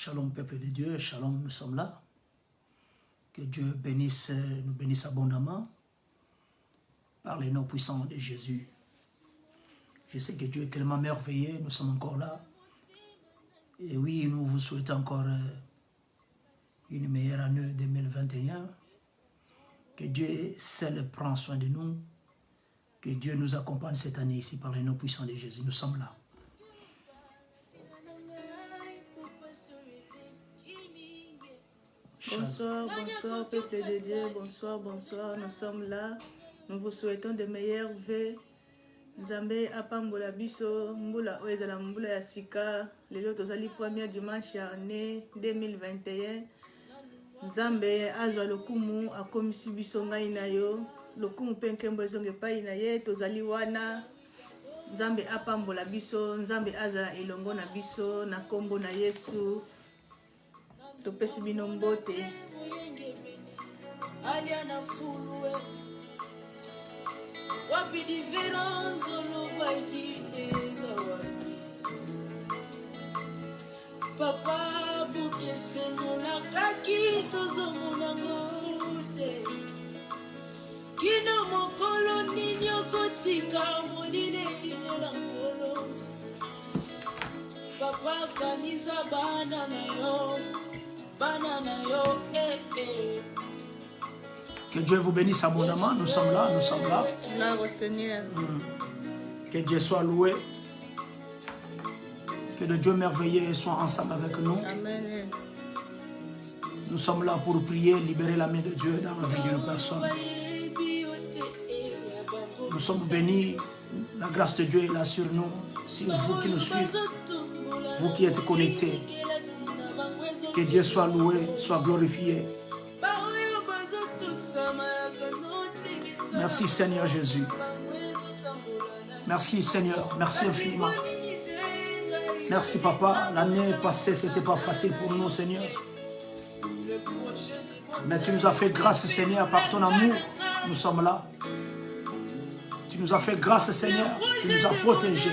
Shalom peuple de Dieu, shalom, nous sommes là. Que Dieu bénisse, nous bénisse abondamment par les noms puissants de Jésus. Je sais que Dieu est tellement merveilleux, nous sommes encore là. Et oui, nous vous souhaitons encore une meilleure année 2021. Que Dieu seul prend soin de nous. Que Dieu nous accompagne cette année ici par les noms puissants de Jésus. Nous sommes là. Bonsoir, bonsoir, peuple de Dieu, bonsoir, bonsoir, nous sommes là. Nous vous souhaitons de meilleurs vœux. Nzambe apambola biso, mbula oezala mbula ya sika. Lelo tozali premier dimanche ya année 2021. Nzambe azwa lokumu akomisi biso ngai na yo. Lokumu pe nkembo ezonge epai na ye, tozali wana. Nzambe apambola biso, Nzambe azala elongo na biso, na kombo na Yesu. Topesi bino mbote. Aliana fulwe. Wapi différence ologwa ikiteza wapi. Papa buke seno la kaki tozo munangote. Kino mokolo ninyo kotika monine inela nkolo. Papa kanisa bana na yo. Que Dieu vous bénisse abondamment. Nous sommes là, nous sommes là. Gloire au Seigneur. Que Dieu soit loué. Que le Dieu merveilleux soit ensemble avec nous. Amen. Nous sommes là pour prier, libérer la main de Dieu dans la vie d'une personne. Nous sommes bénis. La grâce de Dieu est là sur nous. Si vous qui nous suivez, vous qui êtes connectés, que Dieu soit loué, soit glorifié. Merci Seigneur Jésus. Merci Seigneur. Merci infiniment. Merci Papa. L'année passée, ce n'était pas facile pour nous Seigneur. Mais tu nous as fait grâce Seigneur par ton amour. Nous sommes là. Tu nous as fait grâce Seigneur. Tu nous as protégés.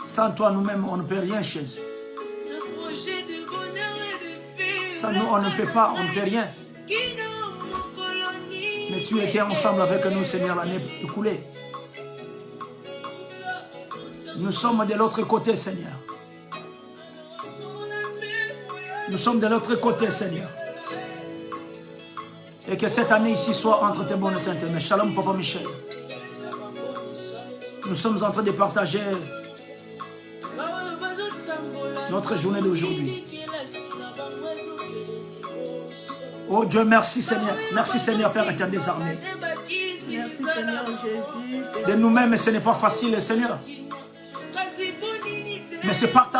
Sans toi nous-mêmes, on ne peut rien Jésus. Sans nous, on ne peut pas, on ne peut rien. Mais tu étais ensemble avec nous, Seigneur, l'année écoulée. Nous sommes de l'autre côté, Seigneur. Nous sommes de l'autre côté, Seigneur. Et que cette année ici soit entre tes bonnes saintes mains. Shalom, Papa Michel. Nous sommes en train de partager notre journée d'aujourd'hui. Oh Dieu, merci Seigneur. Merci Seigneur, Père éternel des armées. Merci Seigneur Jésus. De nous-mêmes, ce n'est pas facile, Seigneur. Mais c'est par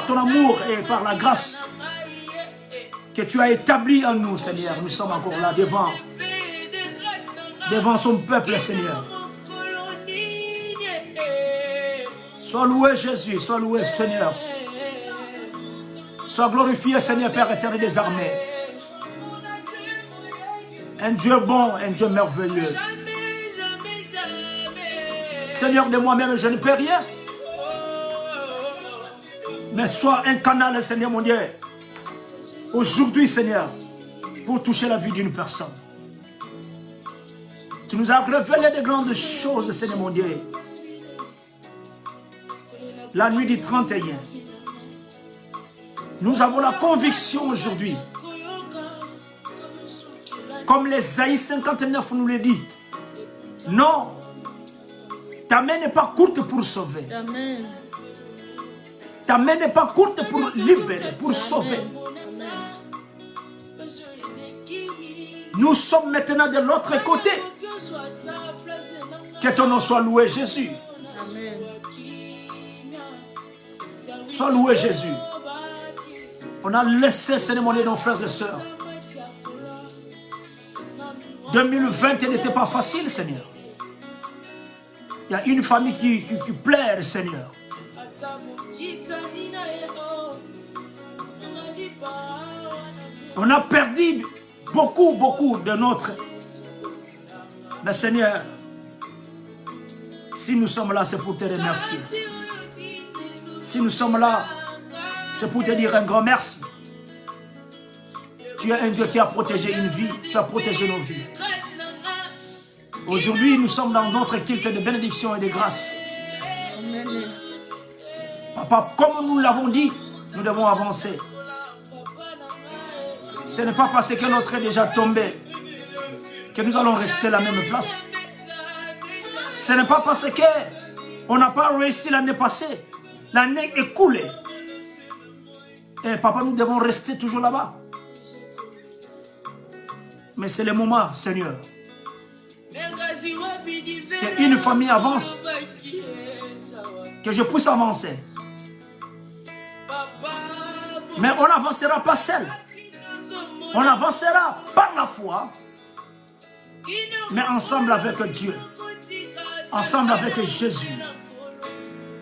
ton amour et par la grâce que tu as établi en nous, Seigneur. Nous sommes encore là devant son peuple, Seigneur. Sois loué, Jésus. Sois loué, Seigneur. Sois glorifié, Seigneur, Père éternel des armées. Un Dieu bon, un Dieu merveilleux. Seigneur, de moi-même, je ne peux rien. Mais sois un canal, Seigneur mon Dieu. Aujourd'hui, Seigneur, pour toucher la vie d'une personne. Tu nous as révélé de grandes choses, Seigneur mon Dieu. La nuit du 31. Nous avons la conviction aujourd'hui. Comme l'Ésaïe 59 nous le dit. Non. Ta main n'est pas courte pour sauver. Amen. Ta main n'est pas courte pour libérer, pour sauver. Nous sommes maintenant de l'autre côté. Que ton nom soit loué, Jésus. Amen. Sois loué, Jésus. On a laissé cérémonier nos frères et sœurs. 2020 n'était pas facile, Seigneur. Il y a une famille qui pleure, Seigneur. On a perdu beaucoup de notre... Mais Seigneur, si nous sommes là, c'est pour te remercier. Si nous sommes là, c'est pour te dire un grand merci. Tu es un Dieu qui a protégé une vie, tu as protégé nos vies. Aujourd'hui, nous sommes dans notre culte de bénédiction et de grâce. Papa, comme nous l'avons dit, nous devons avancer. Ce n'est pas parce que l'autre est déjà tombé que nous allons rester à la même place. Ce n'est pas parce qu'on n'a pas réussi l'année passée. L'année écoulée. Et papa, nous devons rester toujours là-bas. Mais c'est le moment, Seigneur. Qu'une famille avance. Que je puisse avancer. Mais on n'avancera pas seul. On avancera par la foi. Mais ensemble avec Dieu. Ensemble avec Jésus.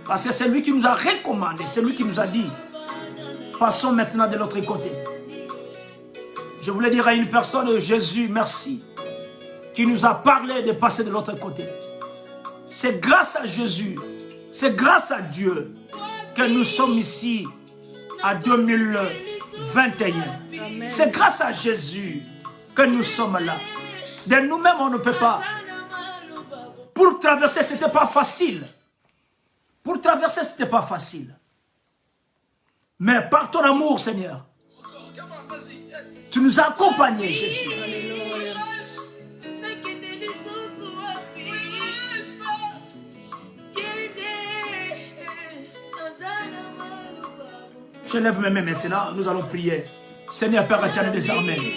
Parce que c'est lui qui nous a recommandé. C'est lui qui nous a dit. Passons maintenant de l'autre côté. Je voulais dire à une personne, Jésus, merci. Qui nous a parlé de passer de l'autre côté. C'est grâce à Jésus. C'est grâce à Dieu que nous sommes ici à 2021. C'est grâce à Jésus que nous sommes là. De nous-mêmes, on ne peut pas. Pour traverser, ce n'était pas facile. Pour traverser, ce n'était pas facile. Mais par ton amour, Seigneur, tu nous as accompagnés, Jésus. Je lève mes mains maintenant, nous allons prier. Seigneur Père éternel des armées,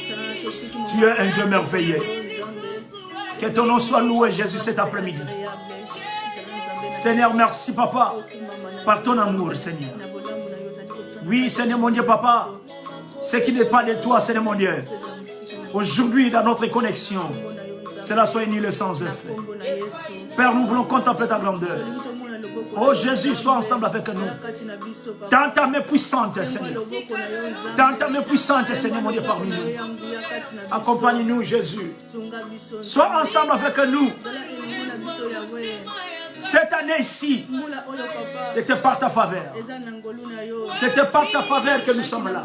tu es un Dieu merveilleux. Que ton nom soit loué, Jésus, cet après-midi. Seigneur, merci, Papa, par ton amour, Seigneur. Oui, Seigneur, mon Dieu, Papa, ce qui n'est pas de toi, Seigneur, mon Dieu. Aujourd'hui, dans notre connexion, cela soit nul sans effet. Père, nous voulons contempler ta grandeur. Oh Jésus, sois ensemble avec nous. Dans ta main puissante, Seigneur. Dans ta main puissante, Seigneur, mon Dieu, parmi nous. Accompagne-nous, Jésus. Sois ensemble avec nous. Cette année ici, c'était par ta faveur. C'était par ta faveur que nous sommes là.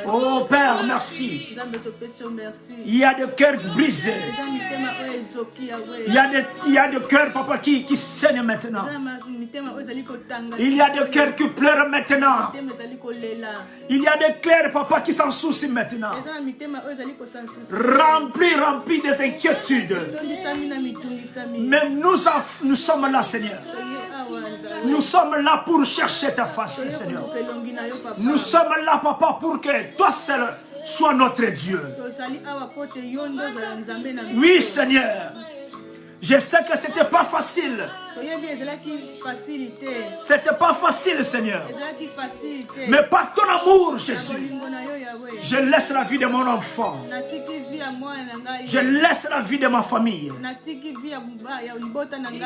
Oh Père, merci. Il y a des cœurs brisés. Il y a des cœurs, Papa, qui saignent maintenant. Il y a des cœurs qui pleurent maintenant. Il y a des cœurs, Papa, qui s'en soucient maintenant. Remplis des inquiétudes. Mais nous sommes là, Seigneur. Nous sommes là pour chercher ta face, Seigneur. Nous sommes là, Papa, pour que toi seul sois notre Dieu. Oui, Seigneur. Je sais que ce n'était pas facile. C'était pas facile, Seigneur. Mais par ton amour, Jésus, je laisse la vie de mon enfant. Je laisse la vie de ma famille.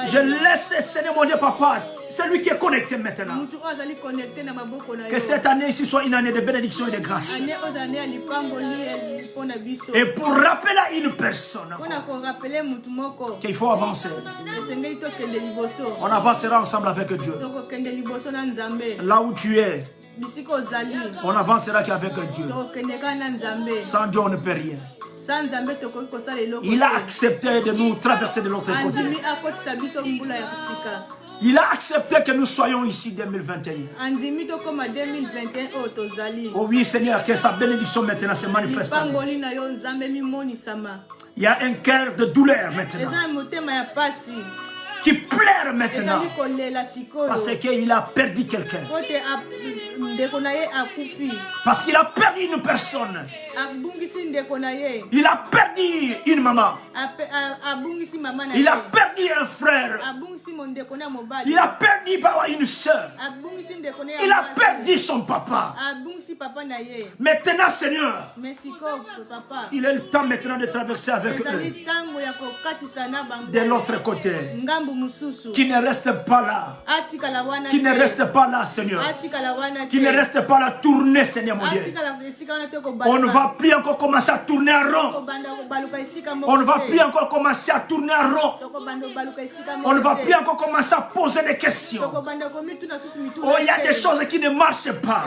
Je laisse, Seigneur mon Dieu, Papa, celui qui est connecté maintenant. Que cette année ici soit une année de bénédiction et de grâce. Et pour rappeler à une personne qu'il faut avancer. On avancera ensemble avec Dieu. Là où tu es, on avancera qu'avec Dieu. Sans Dieu, on ne peut rien. Il a accepté de nous traverser de l'autre côté. Il a accepté que nous soyons ici 2021. Oh oui, Seigneur, que sa bénédiction maintenant se manifeste. Il y a un cœur de douleur maintenant. Qui pleure maintenant. Parce qu'il a perdu quelqu'un. Parce qu'il a perdu une personne. Il a perdu une maman. Il a perdu un frère. Il a perdu une soeur. Il a perdu son papa. Maintenant, Seigneur, il est le temps maintenant de traverser avec eux de l'autre côté. qui ne reste pas là. Qui ne reste pas là, Seigneur. Qui ne reste pas là, tourner, Seigneur mon Dieu. On ne va plus encore commencer à tourner en rond. On ne va plus encore commencer à tourner en rond. On ne va plus encore commencer à poser des questions. Oh, il y a des choses qui ne marchent pas.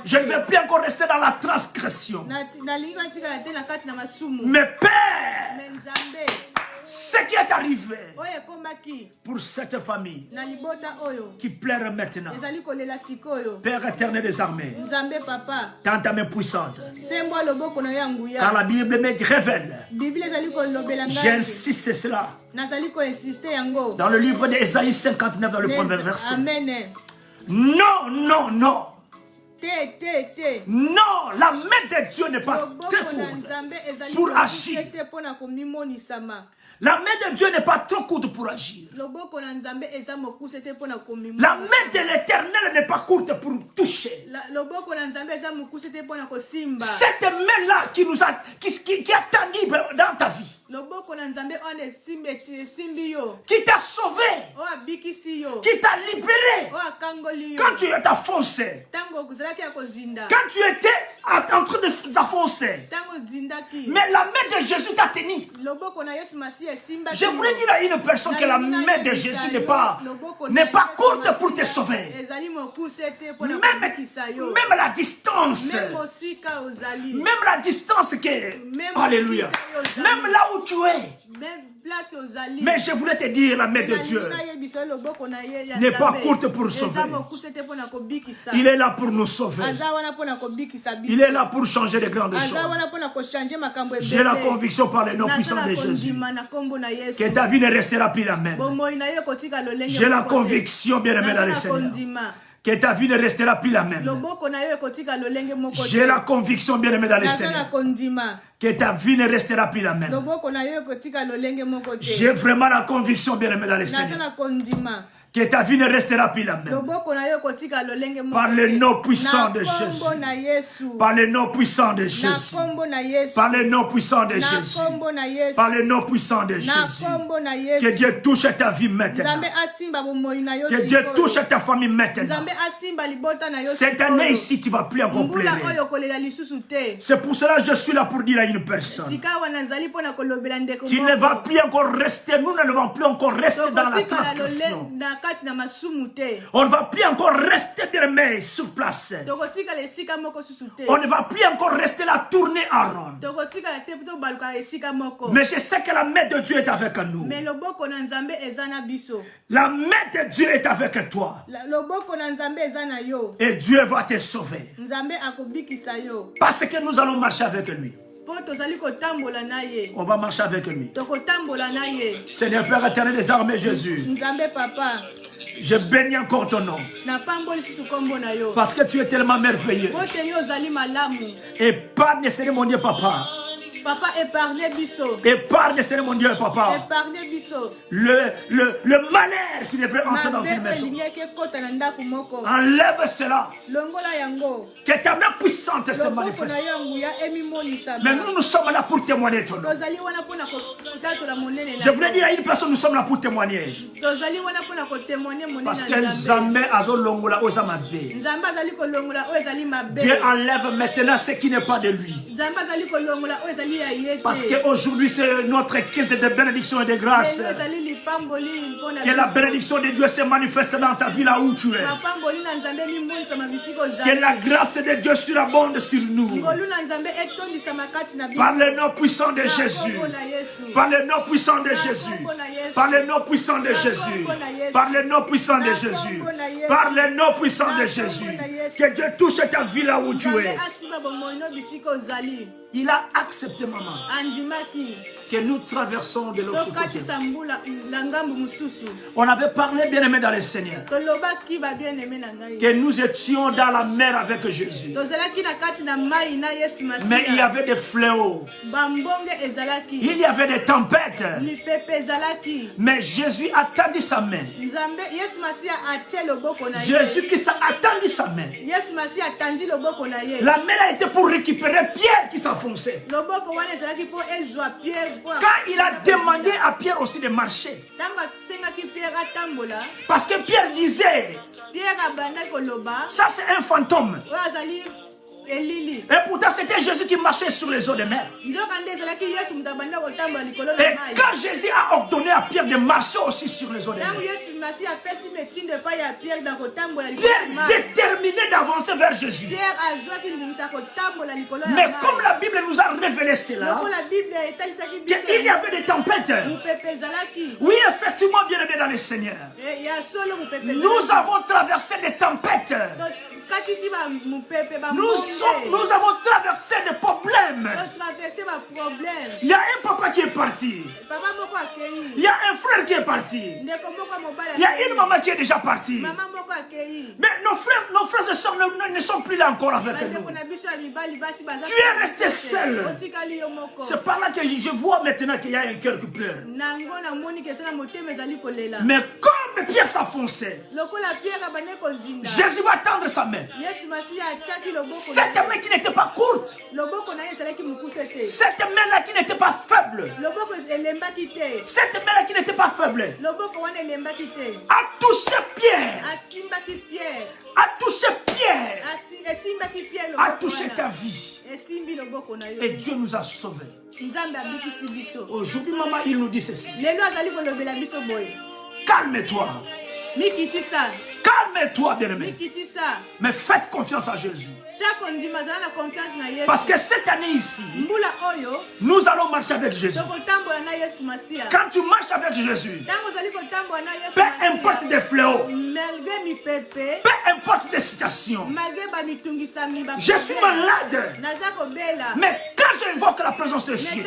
Je ne vais plus encore rester dans la transgression. Mais Père, ce qui est arrivé pour cette famille qui pleure maintenant, Père éternel des armées, dans ta main puissante, car la Bible me révèle, j'insiste cela, dans le livre d'Ésaïe 59, dans le premier verset. Non, non, non. Non, la main de Dieu n'est pas très courte pour agir. La main de Dieu n'est pas trop courte pour agir. La main de l'Éternel n'est pas courte pour toucher. Cette main-là qui a tendu dans ta vie, qui t'a sauvé, qui t'a libéré, quand tu étais foncé, quand tu étais en train de t'affoncer, mais la main de Jésus t'a tenu. Je voulais dire à une personne que la main de Jésus n'est pas courte pour te sauver. Même la distance, même la distance que, alléluia, même là où tu es. Mais je voulais te dire, la main de Dieu n'est pas courte pour sauver. Il est là pour nous sauver. Il est là pour changer de grandes choses. J'ai la conviction par le nom puissant de Jésus que ta vie ne restera plus la même. J'ai la conviction, bien-aimé dans le Seigneur, que ta vie ne restera plus la même. J'ai la conviction, bien-aimé dans le Seigneur, que ta vie ne restera plus la même. J'ai vraiment la conviction, bien-aimé dans le Seigneur, que ta vie ne restera plus la même. Par le nom puissant de Jésus. Par le nom puissant de Jésus. Par le nom puissant de Jésus. Par le nom puissant de Jésus. Que Dieu touche ta vie maintenant. Que Dieu touche ta famille maintenant. Cette année ici, tu ne vas plus encore pleurer. C'est pour cela que je suis là pour dire à une personne. Tu ne vas plus encore rester, nous ne devons plus encore rester dans la transgression. On ne va plus encore rester bien sur place. On ne va plus encore rester là tourner en rond. Mais je sais que la main de Dieu est avec nous. La main de Dieu est avec toi. Et Dieu va te sauver. Parce que nous allons marcher avec lui. On va marcher avec lui. Seigneur Père éternel des armées, Jésus, je bénis encore ton nom. Parce que tu es tellement merveilleux. Épargne, Seigneur mon Dieu, Papa. Papa, épargnez biso. Épargne, Seigneur mon Dieu, Papa. Épargnez biso. Le malheur qui devrait entrer dans une maison. Enlève cela. Que ta main puissante se manifeste. Mais nous sommes là pour témoigner ton nom. Je voulais dire à une personne, nous sommes là pour témoigner. Parce que jamais azolongola osamabe. Dieu enlève maintenant ce qui n'est pas de lui. Parce qu'aujourd'hui c'est notre culte de bénédiction et de grâce. Que la bénédiction de Dieu se manifeste dans ta vie là où tu es. Que la grâce de Dieu surabonde sur nous. Par le nom puissant de Jésus. Par le nom puissant de Jésus. Par le nom puissant de Jésus. Par le nom puissant de Jésus. Par le nom puissant de Jésus. Que Dieu touche ta vie là où tu es. Il a accepté, maman, que nous traversons de l'autre côté. On avait parlé, bien-aimé dans le Seigneur, que nous étions dans la mer avec Jésus. Mais il y avait des fléaux. Il y avait des tempêtes. Mais Jésus a tendu sa main. Jésus qui a tendu sa main. Yesu Masiya atandi loboko na ye. La main a été pour récupérer Pierre qui s'enfonçait. Loboko wana ezalaki po ezwa Pierre. Quand il a demandé à Pierre aussi de marcher. Tanga sengaki Pierre atambola. Parce que Pierre disait, Pierre abandaki koloba. ça c'est un fantôme. Oyo azali elili. Et pourtant c'était Jésus qui marchait sur les eaux de mer. Nzokande ezalaki Yesu mutu abanda kotambola likolo na Et mai. quand Jésus a ordonné à Pierre de marcher aussi sur les eaux de mer, Tango Yesu Masiya apesi metindo epai ya Pierre na kotambola likolo na Pierre mai. déterminé d'avancer vers Jésus. Pierre azwaki ndimisa kotambola likolo na Mais mai. comme la Bible nous a révélé cela, Lokola Bible etalisaki biso. qu'il y avait des tempêtes. Mupepe ezalaki. Oui, effectivement, bien aimé dans le Seigneur. Ya solo mupepe. Nous avons traversé des tempêtes. Katisi ba mupepe ba. Nous avons traversé des problèmes. Traversé ba problème. Il y a un papa qui est parti. Papa moko akei. Il y a un frère qui est parti. Ndeko moko mobala. Il y a une maman qui est déjà partie. Maman moko akei. Mais nos frères et sœurs ne sont plus là encore avec nous. Tu es resté seul. C'est par là que je vois maintenant qu'il y a un cœur qui pleure. Mais comme Pierre s'enfonçait, Jésus va tendre sa main. Cette main qui n'était pas courte. Cette main-là qui n'était pas faible. Cette main-là qui n'était pas faible. A touché Pierre. A touché Pierre. A touché ta vie. Et Dieu nous a sauvés. Aujourd'hui, maman, il nous dit ceci. Calme-toi. Calme-toi, bien-aimé. Mais faites confiance à Jésus. Parce que cette année ici, nous allons marcher avec Jésus. Quand tu marches avec Jésus, peu importe des fléaux, peu importe des situations, je suis malade. Mais quand j'invoque la présence de Dieu,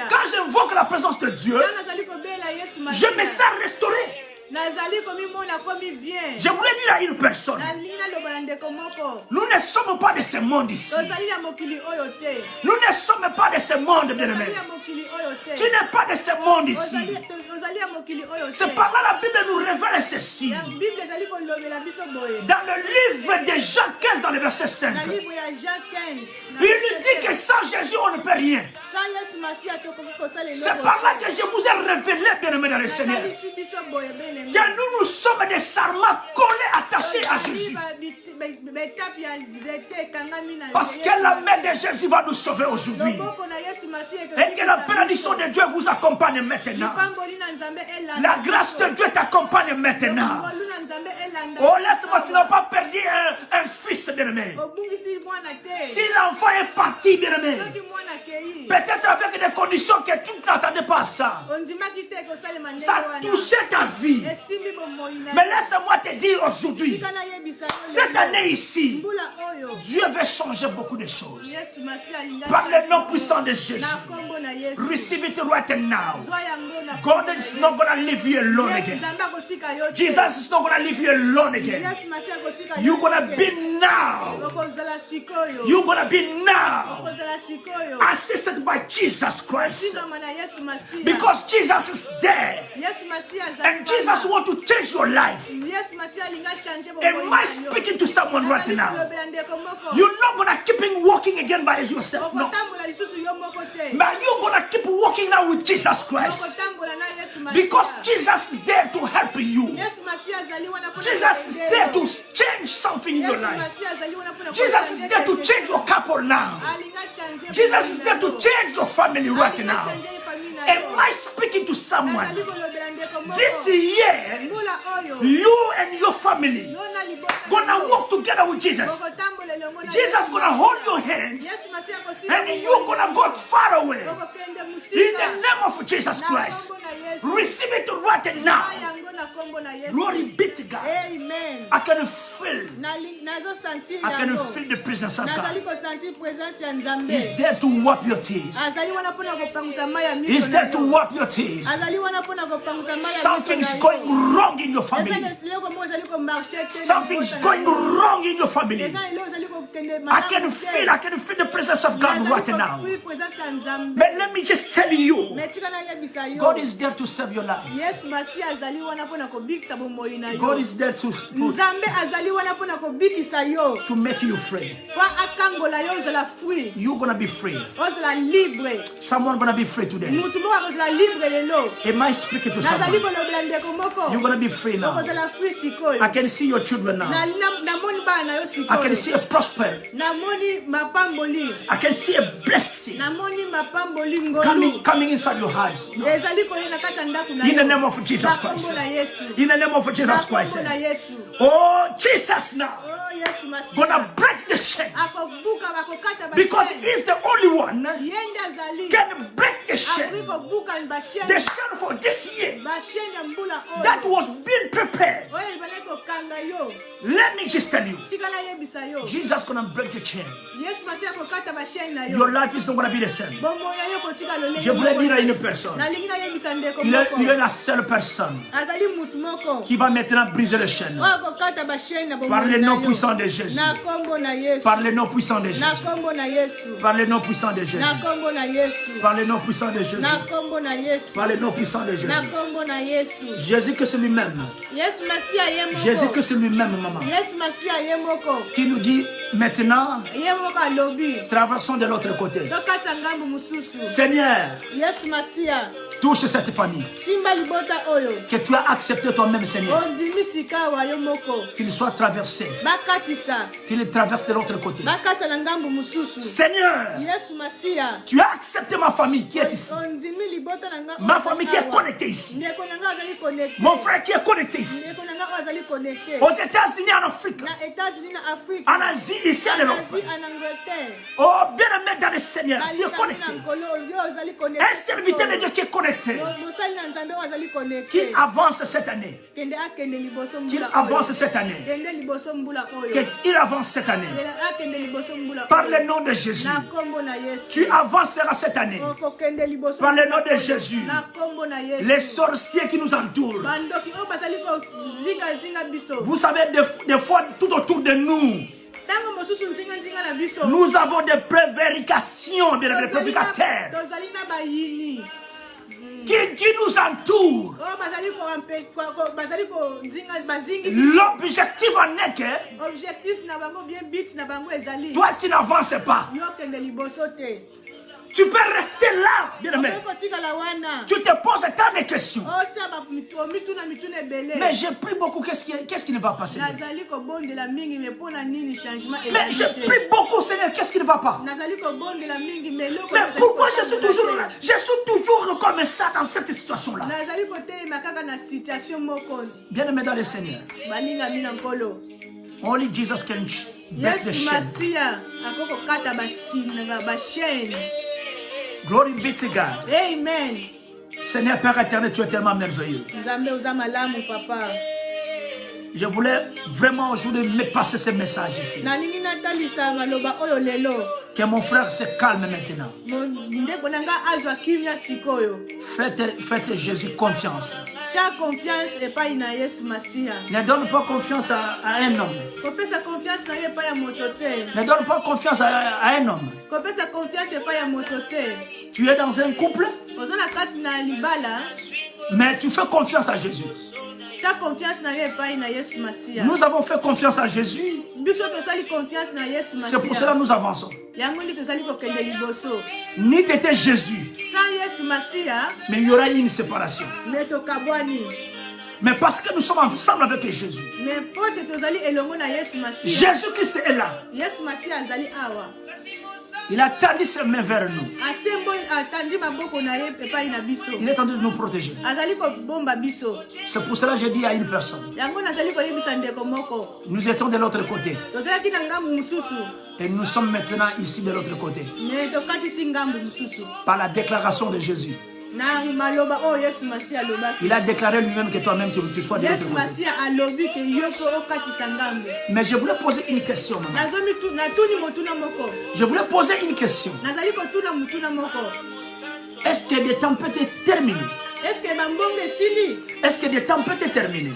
quand j'invoque la présence de Dieu, je me sens restauré. Je voulais dire à une personne, nous ne sommes pas de ce monde ici. Nous ne sommes pas de ce monde, bien-aimé. Tu n'es pas de ce monde ici. C'est par là la Bible nous révèle ceci. Dans le livre de Jean 15, dans le verset 5, il nous dit que sans Jésus, on ne peut rien. C'est par là que je vous ai révélé, bien-aimé dans le Seigneur, que nous sommes des sarments collés, attachés à Jésus. Parce que la main de Jésus va nous sauver aujourd'hui. Et que la bénédiction de Dieu vous accompagne maintenant. La grâce de Dieu t'accompagne maintenant. Oh, laisse-moi, tu n'as pas perdu un fils, bien-aimé. Si l'enfant est parti, bien-aimé, peut-être avec des conditions que tu n'attendais pas à ça. Ça a touché ta vie. Mais laisse-moi te dire aujourd'hui, cette année ici, Dieu veut changer beaucoup de choses. Par le nom puissant de Jésus. Receive it right now. God is not going to leave you alone again. Jesus is not going to leave you alone again. You're going to be now. You're going to be now assisted by Jesus Christ. Because Jesus is there. And Jesus wants to change your life. Am I speaking to someone right now? You're not going to keep walking again by yourself. No. But you're going to keep walking now with Jesus Christ. Because Jesus is there to help you. Jesus is there to change something in your life. Jesus is there to change your couple now. Jesus is there to change your family right now. Am I speaking to someone? This year, you and your family gonna walk together with Jesus. Jesus gonna hold your hands and you're gonna go far away. In the name of Jesus Christ. Receive it right now. Glory be to God. I can feel the presence of God. He's there to wipe your tears. He's there to wipe your tears. Something's going wrong in your family. Something's going wrong in your family. can feel the presence of God right now. But let me just tell you, God is there to save your life. God is there to make you free. You're going to be free. Someone going to be free today. Am I speaking to someone? You're going to be free now. I can see your children now. I can see a prosper. I can see a blessing coming inside your house. No. In the name of Jesus Christ. In the name of Jesus Christ. Oh, Jesus now. Gonna break the chain. Because he's the only one can break the chain. The chain for this year that was being prepared. Let me just tell you, Jesus gonna break the chain. Your life is not gonna be the same. Je voulais dire à une personne, il est la seule personne qui va maintenant briser le chaîne. Par le nom puissant de Jésus. Par le nom puissant de Jésus. Par le nom puissant de Jésus. Par le nom puissant de Jésus. Par le nom puissant de Jésus. Jésus que c'est lui-même. Jésus que c'est lui-même, maman. Qui nous dit maintenant, traversons de l'autre côté. Seigneur, touche cette famille. Que tu as accepté toi-même, Seigneur. Qu'il soit traversé. Qu'il traverse de l'autre côté. Seigneur, tu as accepté ma famille qui est ici. Ma famille qui est connectée ici. Mon frère qui est connecté ici. Aux États-Unis, en Afrique. En Asie, ici en Europe. Oh, bien aimé dans le Seigneur, qui est connecté. Un serviteur de Dieu qui est connecté. Qui avance cette année. Qu'il avance cette année. Qu'il avance cette année. Par le nom de Jésus. Tu avanceras cette année. Par le nom de Jésus. Les sorciers qui nous entourent. Vous savez, des fois, tout autour de nous, nous avons des prévarications, des prédicateurs qui nous entourent. L'objectif en est que toi tu n'avances pas. Tu peux rester là, bien aimé. Tu te poses tant de questions. Mais j'ai pris beaucoup, qu'est-ce qui ne va pas, Seigneur? Mais j'ai pris beaucoup, Seigneur, qu'est-ce qui ne va pas? Mais pourquoi je suis toujours là? Je suis toujours comme ça dans cette situation-là. Bien aimé dans le Seigneur. Only Jesus can break the chain. Glory be to God. Amen. Seigneur Père éternel, tu es tellement merveilleux. Je voulais vraiment aujourd'hui me passer ce message ici. Que mon frère se calme maintenant. Faites Jésus confiance. Ne donne pas confiance à un homme. Ne donne pas confiance à un homme. Tu es dans un couple, mais tu fais confiance à Jésus. Nous avons fait confiance à Jésus. C'est pour cela que nous avançons. Ni t'étais Jésus, mais il y aura une séparation. Mais parce que nous sommes ensemble avec Jésus. Jésus-Christ est là. Il a tendu ses mains vers nous. Il est en train de nous protéger. C'est pour cela que j'ai dit à une personne. Nous étions de l'autre côté. Et nous sommes maintenant ici de l'autre côté. Par la déclaration de Jésus. Il a déclaré lui-même que toi-même tu sois de l'autre côté. Mais je voulais poser une question, maman. Je voulais poser une question. Est-ce que des tempêtes sont terminées? Est-ce que des tempêtes sont terminées?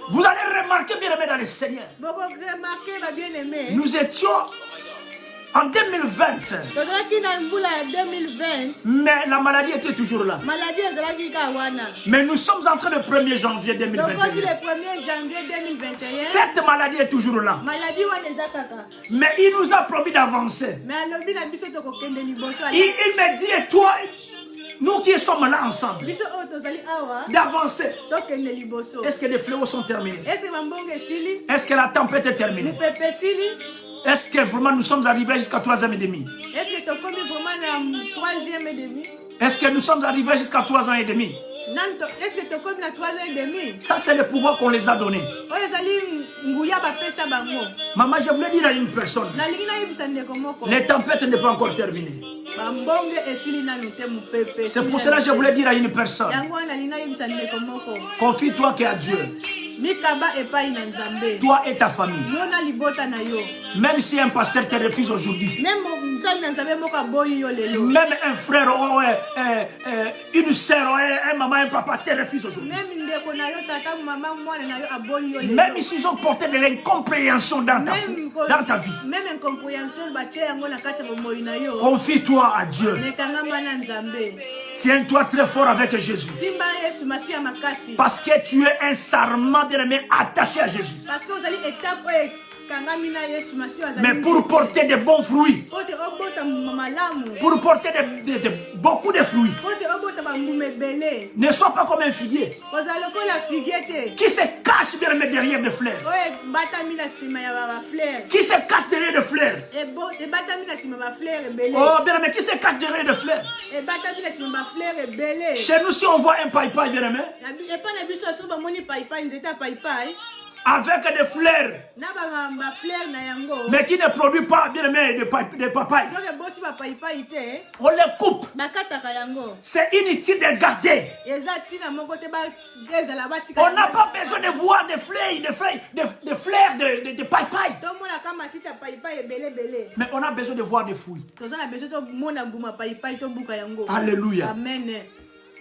Vous allez remarquer, bien aimé dans le Seigneur. Nous étions en 2020. Mais la maladie était toujours là. Mais nous sommes entrés le 1er janvier 2021. Cette maladie est toujours là. Mais il nous a promis d'avancer. Il me dit, et toi, nous qui sommes là ensemble, d'avancer. Est-ce que les fléaux sont terminés? Est-ce que la tempête est terminée? Est-ce que vraiment nous sommes arrivés jusqu'à 3 ans et demi? Est-ce que nous sommes arrivés jusqu'à 3 ans et demi? Ça, c'est le pouvoir qu'on les a donné. Maman, je voulais dire à une personne, les tempêtes ne sont pas encore terminées. C'est pour cela que je voulais dire à une personne, confie-toi qu'à Dieu. Toi et ta famille. Même si un pasteur te refuse aujourd'hui, même un frère, une soeur, un maman, un papa te refuse aujourd'hui, même s'ils ont porté de l'incompréhension dans ta vie, confie-toi à Dieu. Tiens-toi très fort avec Jésus. Parce que tu es un sarment bien-aimé attaché à Jésus. Mais pour porter de bons fruits, pour porter beaucoup de fruits, ne sois pas comme un figuier qui se cache derrière des fleurs. Qui se cache derrière des fleurs. Oh, bien-aimé, qui se cache derrière des fleurs. Chez nous, si on voit un païpaï, bien-aimé, avec des fleurs, mais qui ne produit pas bien aimé de papaye, on les coupe. C'est inutile de garder. On n'a pas besoin de voir des fleurs de papaye, mais on a besoin de voir des fruits. Alléluia. Amen.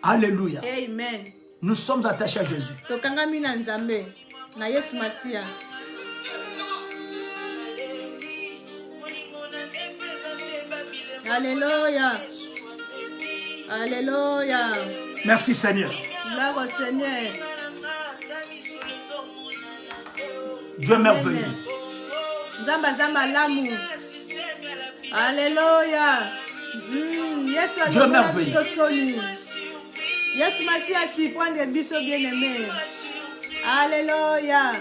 Alléluia. Amen. Nous sommes attachés à Jésus. Na Yesu Masia. Alléluia. Alléluia. Merci Seigneur. Gloire au Seigneur. Dieu merveilleux. Zamba zamba l'amour. Alléluia. Dieu merveilleux. Yesu Masia si prend des biso bien-aimés. Alléluia.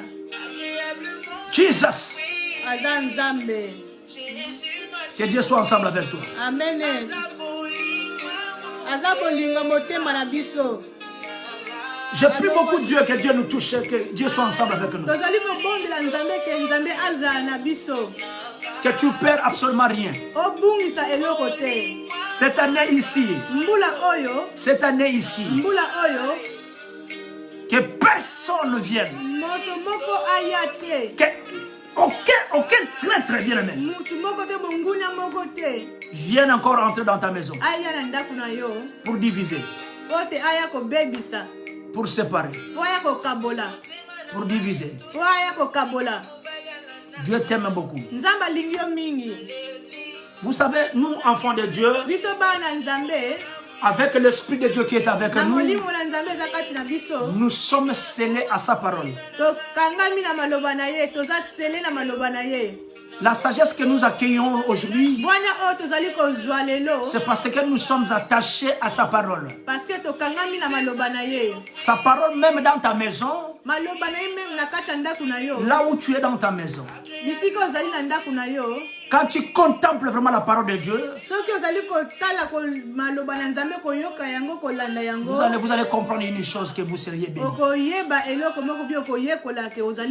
Jesus. Que Dieu soit ensemble avec toi. Amen. Je prie beaucoup de Dieu que Dieu nous touche, que Dieu soit ensemble avec nous. Que tu perds absolument rien. Cette année ici, que personne ne vienne. Que aucun traître bien-aimé vienne encore entrer dans ta maison pour diviser, pour séparer, pour diviser. Dieu t'aime beaucoup. Vous savez, nous, enfants de Dieu, avec l'Esprit de Dieu qui est avec nous, nous sommes scellés à sa parole. La sagesse que nous accueillons aujourd'hui, c'est parce que nous sommes attachés à sa parole. Sa parole même dans ta maison, là où tu es dans ta maison. Quand tu contemples vraiment la parole de Dieu, vous allez comprendre une chose, que vous seriez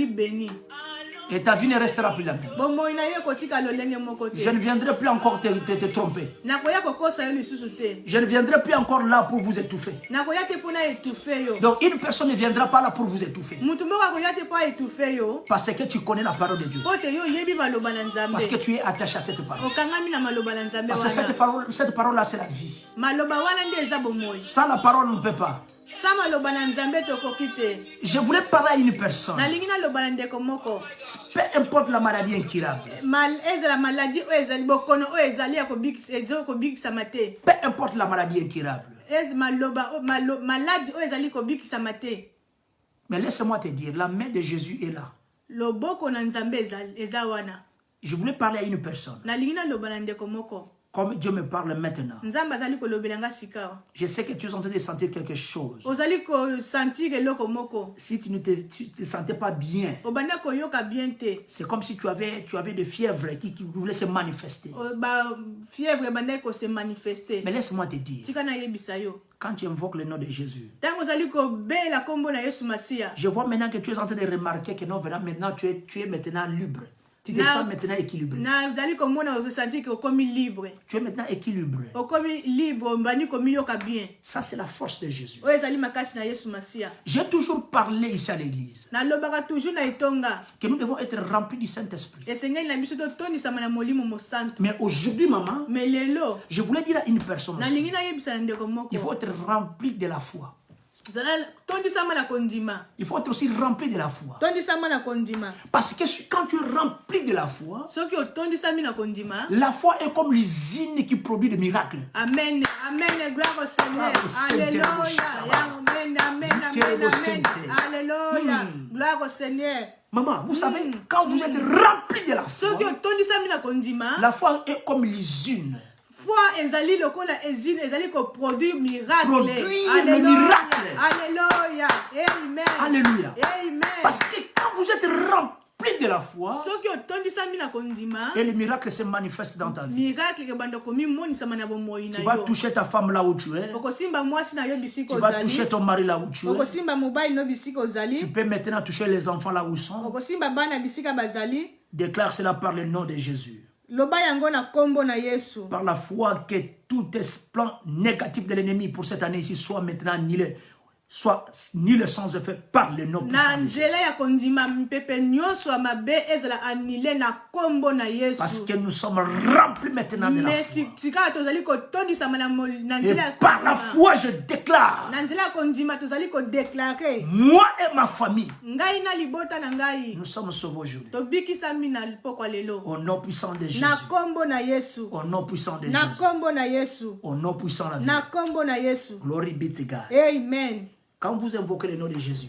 bénis. Et ta vie ne restera plus la même. Je ne viendrai plus encore te tromper. Je ne viendrai plus encore là pour vous étouffer. Donc une personne ne viendra pas là pour vous étouffer. Parce que tu connais la parole de Dieu. Parce que tu es attaché à cette parole. Parce que cette parole-là, c'est la vie. Sans la parole, on ne peut pas. Je voulais parler à une personne. Peu importe la maladie incurable. Peu importe la maladie incurable. Mais laisse-moi te dire, la main de Jésus est là. Je voulais parler à une personne. Comme Dieu me parle maintenant. Je sais que tu es en train de sentir quelque chose. Si tu ne te sentais pas bien, c'est comme si tu avais de fièvre qui voulait se manifester. Mais laisse-moi te dire, quand tu invoques le nom de Jésus, je vois maintenant que tu es en train de remarquer que non, maintenant tu es maintenant libre. Tu te sens maintenant équilibré. Tu es maintenant équilibré. Ça, c'est la force de Jésus. J'ai toujours parlé ici à l'église que nous devons être remplis du Saint-Esprit. Mais aujourd'hui, maman, je voulais dire à une personne aussi, il faut être rempli de la foi. Il faut être aussi rempli de la foi. Parce que quand tu es rempli de la foi, la foi est comme l'usine qui produit des miracles. Amen. Amen. Gloire au Seigneur. Alléluia. Amen. Amen. Amen. Alléluia. Gloire au Seigneur. Maman, vous savez, quand vous êtes rempli de la foi, la foi est comme l'usine. Produire miracle. Alléluia. Amen. Alléluia. Parce que quand vous êtes rempli de la foi, et le miracle se manifeste dans ta vie. Tu vas toucher ta femme là où tu es. Tu vas toucher ton mari là où tu es. Tu peux maintenant toucher les enfants là où ils sont. Déclare cela par le nom de Jésus. Par la foi, que tout plan négatif de l'ennemi pour cette année ici soit maintenant annulé. Soit nul sans effet par le nom puissant de Jésus. Parce que nous sommes remplis maintenant de la foi. Et par la foi, je déclare, moi et ma famille, nous sommes sauvés aujourd'hui. Au nom puissant de Jésus. Au nom puissant de Jésus. Au nom puissant de Jésus. Glory be to God. Amen. Quand vous invoquez le nom de Jésus,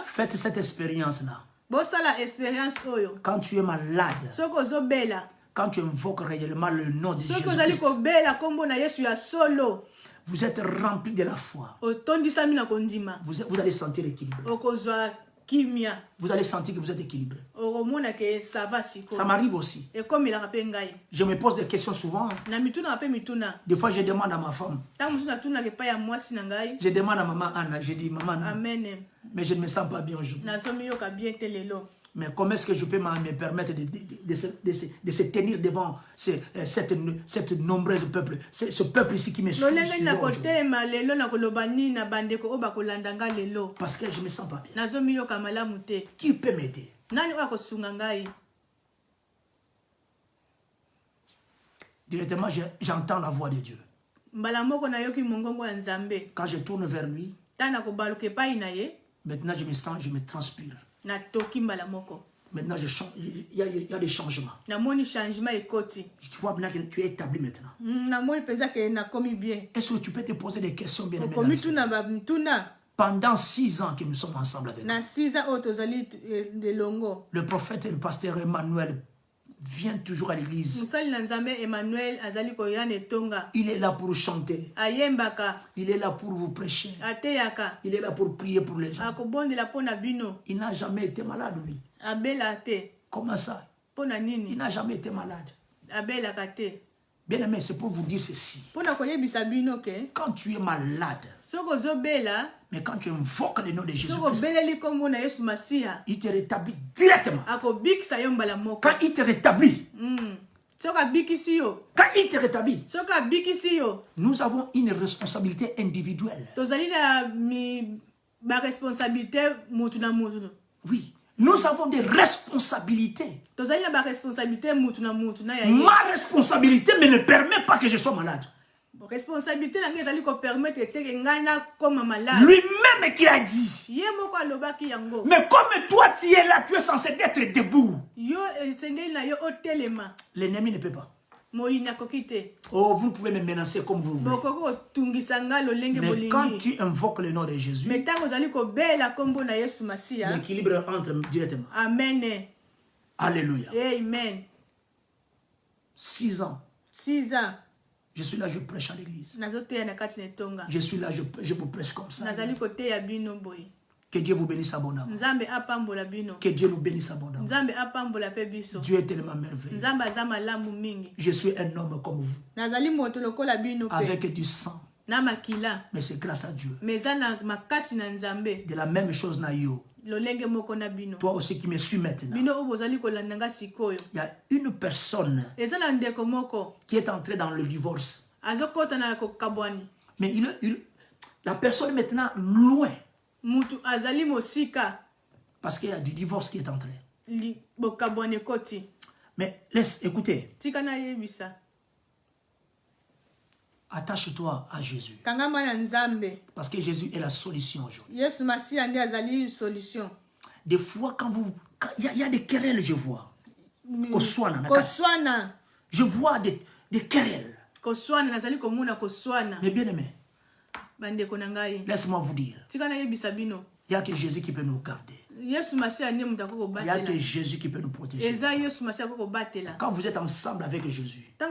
faites cette expérience-là. Quand tu es malade, quand tu invoques réellement le nom de Jésus, vous êtes rempli de la foi. Vous allez sentir l'équilibre. Vous allez sentir que vous êtes équilibré. Ça m'arrive aussi. Je me pose des questions souvent. Des fois, je demande à ma femme. Je demande à maman Anna. Je dis, maman Anna, mais je ne me sens pas bien aujourd'hui. Mais comment est-ce que je peux me permettre de se tenir devant cette nombreuse peuple, ce peuple ici qui me suit aujourd'hui? Parce que je ne me sens pas bien. Qui peut m'aider? Directement, j'entends la voix de Dieu. Quand je tourne vers lui, maintenant je me sens, je me transpire. Maintenant, il y a des changements. Tu vois maintenant que tu es établi maintenant. Est-ce que tu peux te poser des questions bien aimées? Pendant 6 ans que nous sommes ensemble avec vous, le prophète et le pasteur Emmanuel vient toujours à l'église. Il est là pour chanter. Il est là pour vous prêcher. Il est là pour prier pour les gens. Il n'a jamais été malade, lui. Comment ça? Il n'a jamais été malade. Bien aimé, c'est pour vous dire ceci. Quand tu es malade, mais quand tu invoques le nom de Jésus-Christ, il te rétablit directement. Quand il te rétablit, nous avons une responsabilité individuelle. Oui. Nous avons des responsabilités. Ma responsabilité ne me permet pas que je sois malade. responsabilité na ngeza liko permettre te ngana comme malade. Lui-même qui a dit. Ye moko alobaki yango. Mais comme toi tu es là, tu es censé être debout. Yo sengeli na yo otelema. L'ennemi ne peut pas. Oh, vous pouvez me menacer comme vous voulez. Mais quand tu invoques le nom de Jésus, l'équilibre entre directement. Amen. Alléluia. Amen. 6 ans. 6 ans. Je suis là, je prêche à l'église. Je suis là, je vous prêche comme ça. Que Dieu vous bénisse abondamment. Que Dieu nous bénisse abondamment. Dieu est tellement merveilleux. Je suis un homme comme vous. Avec du sang. Mais c'est grâce à Dieu. De la même chose na yo. Toi aussi qui me suis maintenant. Il y a une personne qui est entrée dans le divorce. Mais la personne est maintenant loin. Parce qu'il y a du divorce qui est entré. Mais laisse écouter. Attache-toi à Jésus. Parce que Jésus est la solution aujourd'hui. Des fois, quand il y a des querelles, je vois. Je vois des querelles. Mais bien aimé, laisse-moi vous dire. Il n'y a que Jésus qui peut nous garder. Il n'y a que Jésus qui peut nous protéger. Quand vous êtes ensemble avec Jésus, peu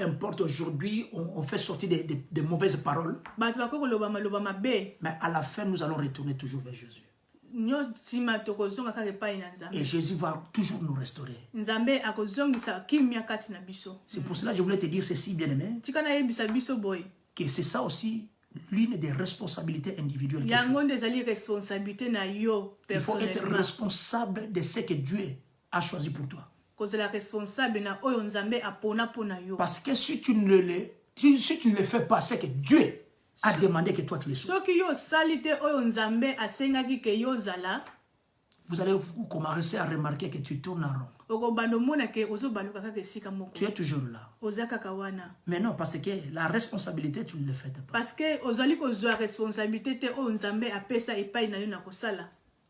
importe aujourd'hui, on fait sortir des mauvaises paroles. Mais à la fin, nous allons retourner toujours vers Jésus. Et Jésus va toujours nous restaurer. C'est pour cela que je voulais te dire ceci, bien-aimé. Que c'est ça aussi l'une des responsabilités individuelles. Il faut être responsable de ce que Dieu a choisi pour toi. Parce que si tu ne le fais pas, c'est que Dieu a demandé que toi tu le sois. Vous allez commencer à remarquer que tu tournes en rond. Tu es toujours là. Mais non, parce que la responsabilité, tu ne le fais pas.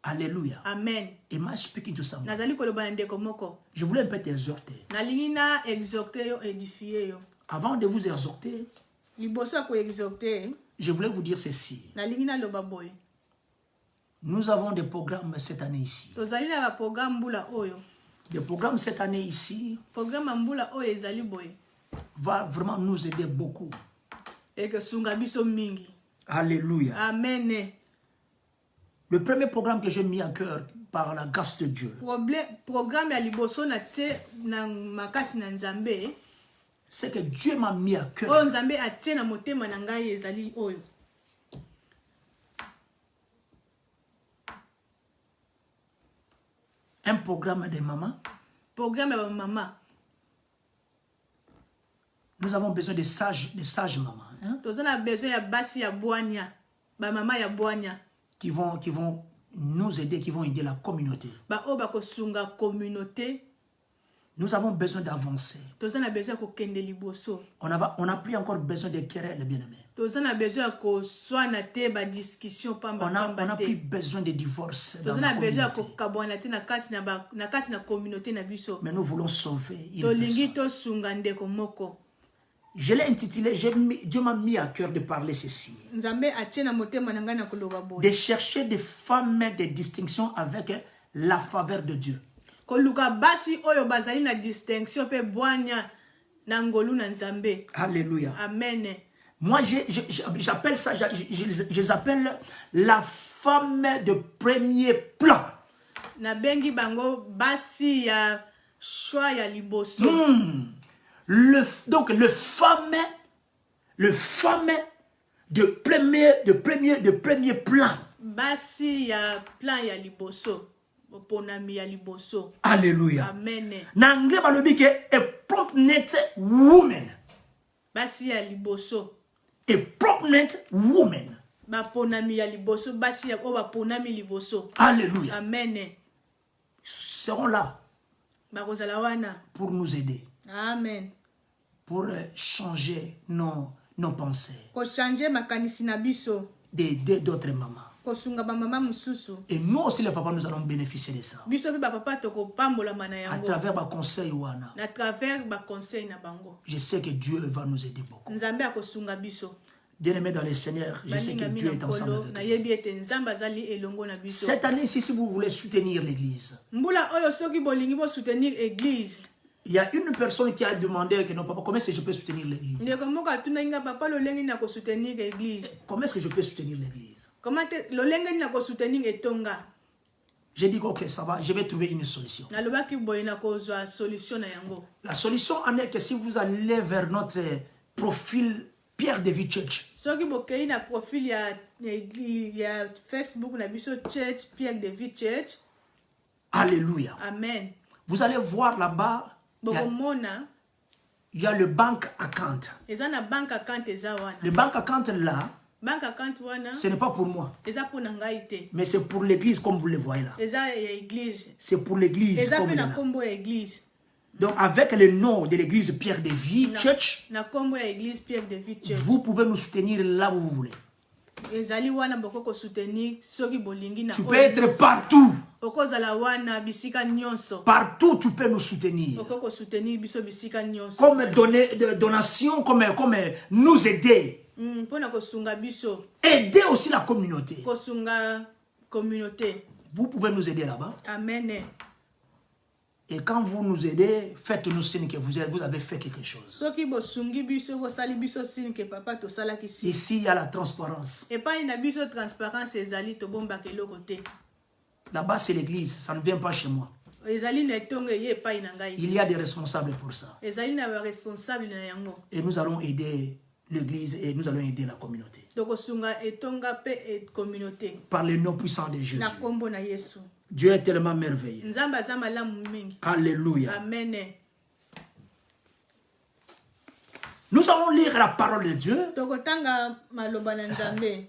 Alléluia. Amen. Am I speaking to someone? Je voulais un peu t'exhorter. Avant de vous exhorter, je voulais vous dire ceci. Nous avons des programmes cette année ici. Des programmes cette année ici va vraiment nous aider beaucoup. Alléluia. Amen. Le premier programme que j'ai mis à cœur par la grâce de Dieu, c'est que Dieu m'a mis à cœur un programme de maman. Nous avons besoin de sages mamans. Hein? Qui vont nous aider, qui vont aider la communauté. Nous avons besoin d'avancer. On n'a plus encore besoin de querelles, bien-aimés. On n'a plus besoin de divorce dans la communauté. Mais nous voulons sauver une personne. Je l'ai intitulé, Dieu m'a mis à cœur de parler ceci. De chercher des femmes de distinction avec la faveur de Dieu. Alléluia. Amen. Moi, j'appelle ça, je les appelle la femme de premier plan. Donc le femme de premier plan. Alléluia. Amen. N'anglais balobi ke a prominent woman. A prominent woman. Alléluia. Amen. Seront là pour nous aider. Amen. pour changer nos pensées changer makanisi na biso d'aider d'autres mamans. kosunga ba mama mususu Et nous aussi les papas nous allons bénéficier de ça. biso pe ba papa toko pambola mana À yango travers ma conseil wana. na travers ba conseil na bango Je sais que Dieu va nous aider beaucoup. nzambe akosunga biso Bien-aimés dans le Seigneur, je sais que Dieu est ensemble avec nous. na yebi ete nzambe azali elongo na biso Cette année-ci, si vous voulez soutenir l'église, mbula oyo soki bolingi bo soutenir église il y a une personne qui a demandé que non, papa, comment est-ce que je peux soutenir l'église? ndeko moko atuna nga papa lolengi na ko soutenir église Comment est-ce que je peux soutenir l'église? comment lolengi na ko soutenir etonga J'ai dit, ok, ça va, je vais trouver une solution. na lobaki boye na kozwa solution na yango La solution en est que si vous allez vers notre profil Pierre David Church, soki bokei na profil ya Facebook na biso church Pierre David Church alléluia. amen Vous allez voir là-bas, bokomona il y a le bank account. eza na bank account eza wana Le bank account là, bank account wana ce n'est pas pour moi, eza mpona ngai te mais c'est pour l'église comme vous le voyez là. eza ya église C'est pour l'église eza comme mpe il est na là. kombo ya église Donc avec le nom de l'église Pierre David Church, na kombo ya église Pierre David Church vous pouvez nous soutenir là où vous voulez. ezali wana bokoko soutenir soki bolingi na Tu peux être partout. okozala wana bisika nyonso Partout, tu peux nous soutenir. okoko soutenir biso bisika nyonso Comme donner de donations, comme nous aider. mpona kosunga biso Aider aussi la communauté. kosunga communauté Vous pouvez nous aider là-bas. amen Et quand vous nous aidez, faites-nous signe que vous avez fait quelque chose. soki bosungi biso bosali biso signe ke papa tosalaki si Ici, il y a la transparence. epai na biso transparence ezali tobombaka eloko te Là-bas, c'est l'église. Ça ne vient pas chez moi. ezali na etongo eye epai na ngai Il y a des responsables pour ça. ezali na baresponsable na yango Et nous allons aider l'église et nous allons aider la communauté. tokosunga etonga mpe communauté Par le nom puissant de Jésus. na kombo na yesu Dieu est tellement merveilleux. nzambe aza malamu mingi Alléluia. amen Nous allons lire la parole de Dieu. tokotanga maloba na nzambe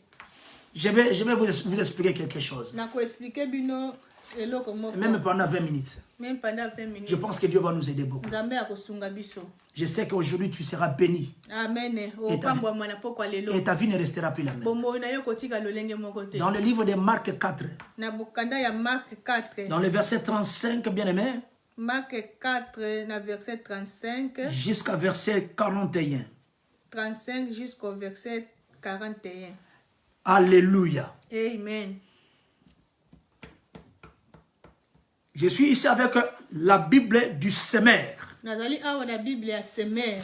Je vais vous expliquer quelque chose. na koexplike bino eloko moko Même pendant 20 minutes. même pendant 20 minutes Je pense que Dieu va nous aider beaucoup. nzambe akosunga biso Je sais qu'aujourd'hui tu seras béni. amen opambwama na pokwa lelo Et ta vie ne restera plus la même. bomoi na yo kotika lolenge moko te Dans le livre de Marc 4, na bokanda ya Marc 4 dans le verset 35, bien aimé, Marc 4 na verset 35 jusqu'à verset 41. 35 jusqu'au verset 41 Alléluia. amen Je suis ici avec la Bible du Semeur. nazali awa na bible ya Semer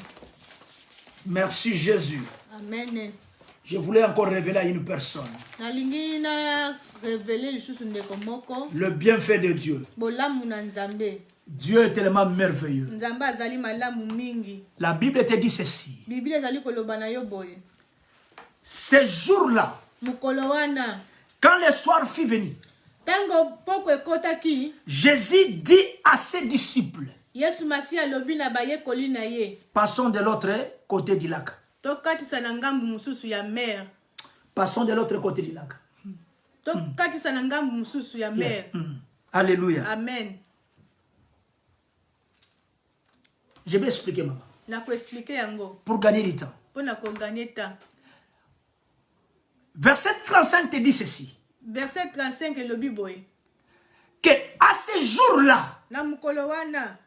Merci Jésus. amen Je voulais encore révéler à une personne nalingi na revele lisusu ndeko moko le bienfait de Dieu. bolamu na nzambe Dieu est tellement merveilleux. nzambe azali malamu mingi La Bible te dit ceci. biblia ezali koloba na yo boye Ces jours-là, mokolo wana quand le soir fut venu, ntango poko ekotaki Jésus dit à ses disciples, yesu masi alobi na bayekoli na ye passons de l'autre côté du lac. tokatisa na ngambu mosusu ya mer Passons de l'autre côté du lac. tokatisa na ngambu mosusu ya mer Alléluia. amen Je vais expliquer, maman. na koexplike yango Pour gagner du temps. mpona koganye temps Verset 35 te dit ceci. verset 35 elobi boye Que à ce jour-là, na mokolo wana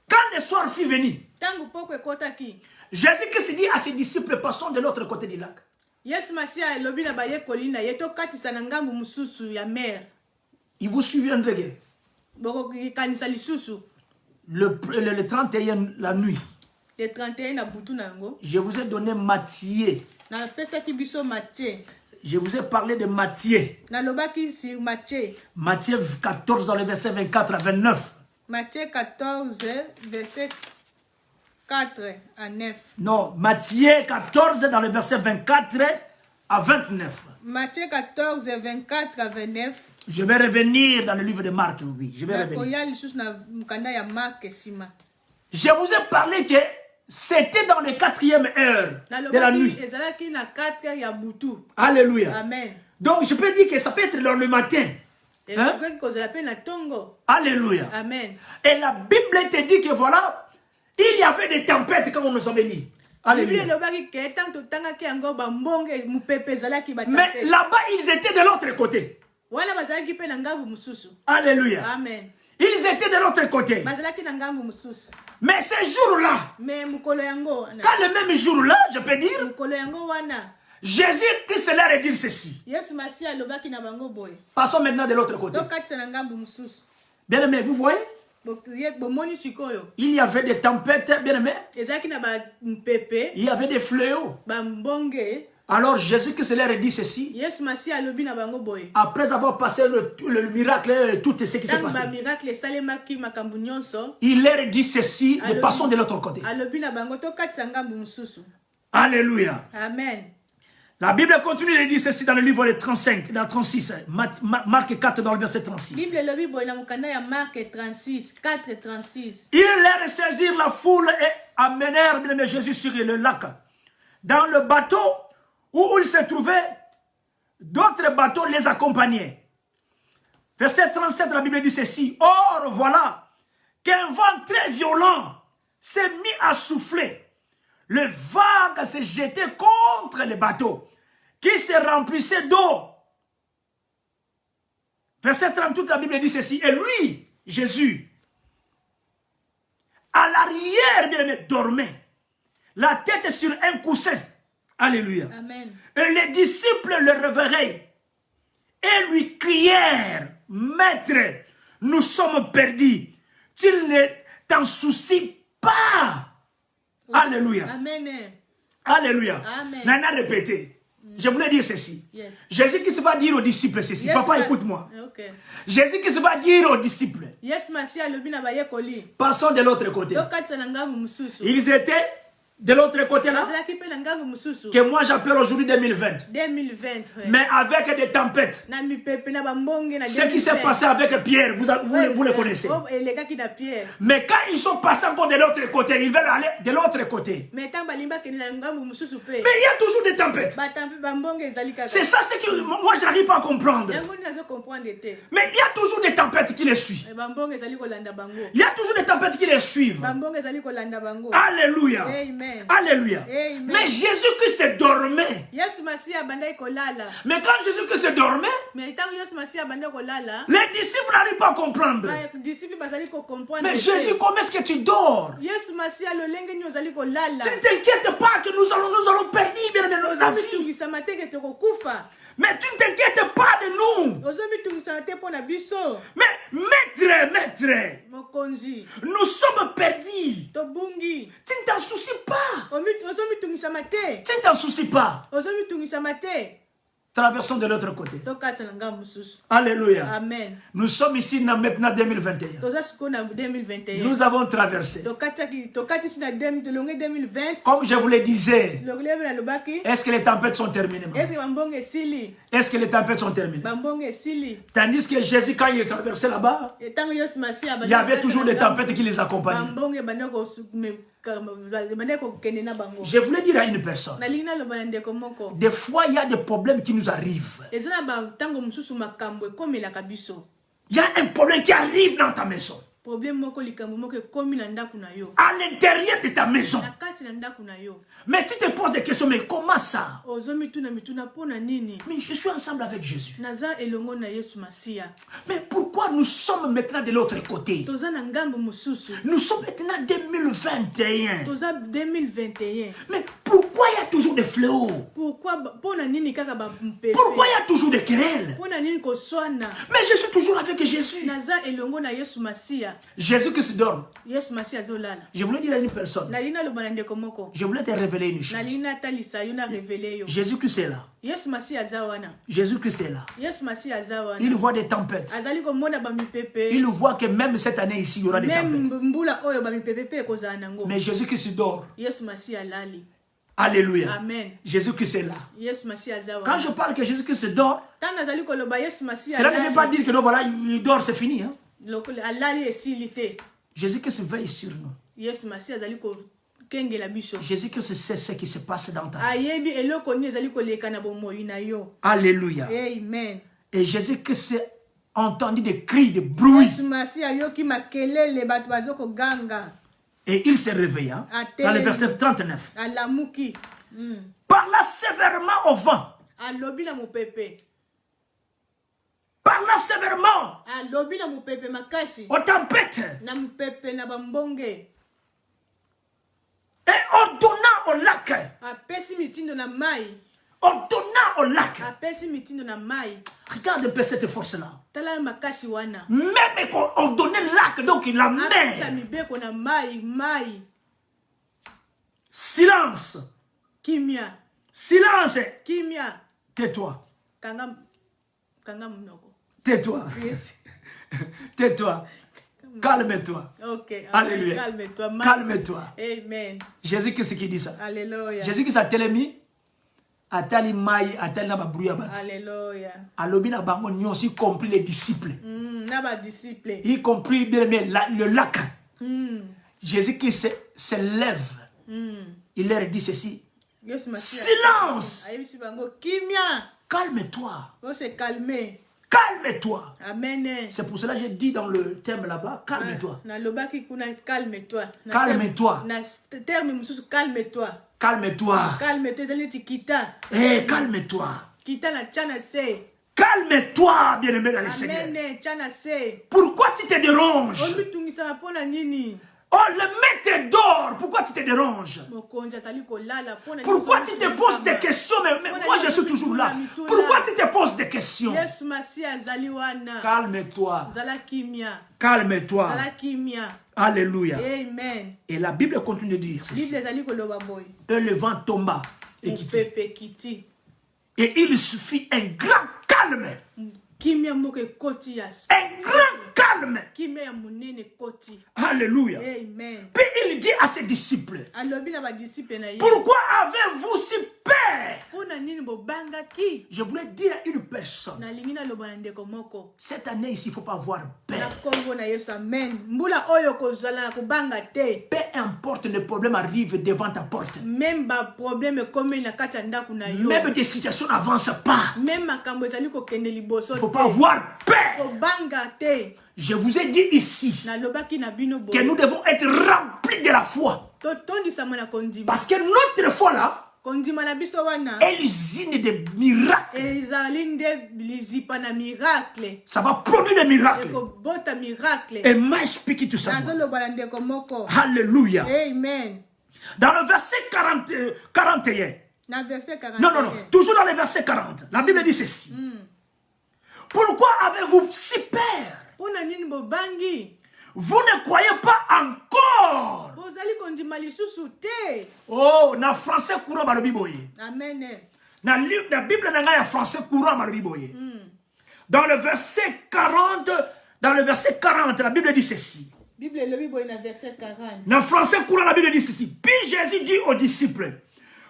quand le soir fut venu, ntango poko ekotaki Jésus-Christ dit à ses disciples, passons de l'autre côté du lac. yesu masiya elobi na bayekoli na ye tokatisa na ngambu mosusu ya mer Il vous souviendrait bokokanisa lisusu le 31, la nuit, le 31 na butu na yango je vous ai donné Matthieu. napesaki biso matie Je vous ai parlé de Matthieu. nalobaki sur matie Matthieu 14 dans le verset 24 à 29. Matthieu 14 verset 4 à 9 Non, Matthieu 14 dans le verset 24 à 29. Matthieu 14 24 à 29 Je vais revenir dans le livre de Marc, oui. Je vais revenir. nakoya lisusu na mokanda ya Mark nsima Je vous ai parlé que c'était dans les 4e heure de la nuit. nalobaki ezalaki na 4 ya butu Alléluia. amen Donc je peux dire que ça peut être dans le matin. Hein? ekoki kozala mpe na ntongo Alléluia. amen Et la Bible te dit que voilà, Il y avait des tempêtes quand nous sommes venus. Alléluia. Mais là-bas, ils étaient de l'autre côté. Alléluia. Amen. Ils étaient de l'autre côté. Mais ce jour-là, quand le même jour-là, je peux dire, Jésus-Christ leur a dit ceci. Passons maintenant de l'autre côté. Bien aimé, vous voyez? Il y avait des tempêtes, bien aimé. Il y avait des fléaux. Alors Jésus-Christ leur a dit ceci. Après avoir passé le miracle, tout ce qui s'est passé, il leur a dit ceci, de passons de l'autre côté. Alléluia. Amen. La Bible continue de dire ceci dans le livre de 35, dans 36, Marc 4 dans le verset 36. Ils leur saisirent la foule et amenèrent bien Jésus sur le lac. Dans le bateau où il se trouvait, d'autres bateaux les accompagnaient. Verset 37, la Bible dit ceci. Or, voilà qu'un vent très violent s'est mis à souffler. Le vague s'est jeté contre les bateaux qui se remplissaient d'eau. Verset 38, la Bible dit ceci. Et lui, Jésus, à l'arrière, bien aimé, dormait, la tête sur un coussin. Alléluia. Amen. Et les disciples le réveillèrent et lui crièrent, Maître, nous sommes perdus. Tu ne t'en soucies pas. Alléluia. Amen. Alléluia. Amen. Nana répété. Je voulais dire ceci. Yes. Jésus qui se va dire aux disciples ceci. Yes, Papa, écoute-moi. Okay. Jésus qui se va dire aux disciples. Yes, Passons de l'autre côté. Ils étaient de l'autre côté là, que moi j'appelle aujourd'hui 2020. 2020. Mais avec des tempêtes. Ce qui s'est passé avec Pierre, vous le connaissez. Mais quand ils sont passés encore de l'autre côté, ils veulent aller de l'autre côté. Mais il y a toujours des tempêtes. C'est ça ce que moi je n'arrive pas à comprendre. Mais il y a toujours des tempêtes qui les suivent. Il y a toujours des tempêtes qui les suivent. Alléluia. Amen. Alléluia. Amen. Mais Jésus-Christ dormait. Mais quand Jésus-Christ dormait, les disciples n'arrivent pas à comprendre. Mais Jésus, comment est-ce que tu dors? Tu ne t'inquiètes pas que nous allons perdre bien la vie. Mais tu ne t'inquiètes pas de nous. Mais maître, nous sommes perdus. Tu ne t'en soucies pas. Tu ne t'en soucies pas. Traversons de l'autre côté. Alléluia. Amen. Nous sommes ici maintenant 2021. Nous avons traversé. Comme je vous le disais, est-ce que les tempêtes sont terminées? Est-ce que les tempêtes sont terminées? Tandis que Jésus, quand il est traversé là-bas, il y avait toujours des tempêtes qui les accompagnaient. Je voulais dire à une personne, des fois il y a des problèmes qui nous arrivent. Il y a un problème qui arrive dans ta maison. À l'intérieur de ta maison. Mais tu te poses des questions, mais comment ça? Mais je suis ensemble avec Jésus. Mais pourquoi nous sommes maintenant de l'autre côté? Nous sommes maintenant 2021. Mais pourquoi il y a toujours des fléaux? Pourquoi il y a toujours des querelles? Mais je suis toujours avec Jésus. Jésus qui se dorme. Je voulais dire à une personne. Je voulais te révéler une chose. Jésus qui est là. Jésus qui est là. Il voit des tempêtes. Il voit que même cette année ici, il y aura des tempêtes. Mais Jésus qui se dort. Alléluia. Amen. Jésus qui est là. Quand je parle que Jésus qui se dort, cela ne veut pas dire que non, voilà, il dort, c'est fini. Hein? Jésus qui se veille sur nous. Jésus qui sait ce qui se passe dans ta vie. Alléluia. Amen. Et Jésus qui s'est entendu des cris, des bruits. Et il se réveilla, dans le verset 39. alamuki Parla sévèrement au vent. alobi na mopepe Parla sévèrement alobi na mopepe makasi aux tempêtes. na mopepe na bambonge Et ordonna au lac. apesi mitindo na mai Ordonna au lac. apesi mitindo na mai Regarde un peu cette force-là. tala makasi wana Même qu'on ordonnait lac, donc la apesa mer. mibeko na mai Silence. kimia Silence. kimia Tais-toi. kanga mnoko Tais-toi. yes Tais-toi. Calme-toi. ok Alléluia. calme-toi Calme-toi. amen Jésus, qu'est-ce qu'il dit ça? alléluia Jésus qui s'attelle mis. Atali mai, atali na babrouya bat. alléluia Alobi na bango nyonso, y compris les disciples. na ba disciple Y compris bien aimé, le lac. Jésus qui se lève. Il leur dit ceci. Silence. ayebisi bango kimia Calme-toi. on se calmer Calme-toi. amen C'est pour cela que j'ai dit dans le thème là-bas, calme-toi. nalobaki kuna calme-toi Calme-toi. na terme mosusu calme-toi Calme-toi. calme-toi ezali neti kita Eh, calme-toi. kita na tia na se Calme-toi, bien-aimé dans le Seigneur. amen tia na se Pourquoi tu te déranges? omitungisaka mpo na nini Oh, le maître dort. Pourquoi tu te déranges? mokonzi azali kolala mpo na Pourquoi tu te poses des questions? Mais moi, je suis toujours là. Pourquoi tu te poses des questions? yesu masi azali wana Calme-toi. zala kimia Calme-toi. zala kimia Alléluia. amen Et la Bible continue de dire ceci. bible ezali koloba boye Et le vent tomba et quitta. mopepe kiti Et il suffit un grand calme. kimia moko ekoti ya Un grand calme. kimia ya monene ekoti Alléluia. amen Puis il dit à ses disciples, alobi na badisiple na ye pourquoi avez-vous si peur? mpo na nini bobangaki Je voulais dire à une personne, nalingi naloba na ndeko moko cette année ici, il ne faut pas avoir na peur. nkombo na yesu amen mbula oyo kozala na kobanga te Peu importe le problème arrive devant ta porte. meme baproblème ekomeli na kati ya ndako na yo Même des situations n'avancent pas. meme makambo ezali kokende liboso Il ne faut pas avoir peur. kobanga te Je vous ai dit ici nalobaki na bino que boye nous devons être remplis de la foi. totondisama na kondima Parce que notre foi là kondima na biso wana est l'usine de miracles. ezali nde lizipa na miracle Ça va produire des miracles. ekobota miracle Et moi, explique tout ça. nazoloba na ndeko moko Alléluia. amen Dans le verset 41. na verset 41 Non. Toujours dans le verset 40. La Bible dit ceci. Pourquoi avez-vous si peur? mpo na nini bobangi Vous ne croyez pas encore. bozali kondima lisusu te Oh, na français courant balobi boye. amen Na Bible na ngai ya français courant balobi boye. Dans le verset 40, la Bible dit ceci. bible elobi boye na verset 40 Dans le français courant, la Bible dit ceci. Puis Jésus dit aux disciples,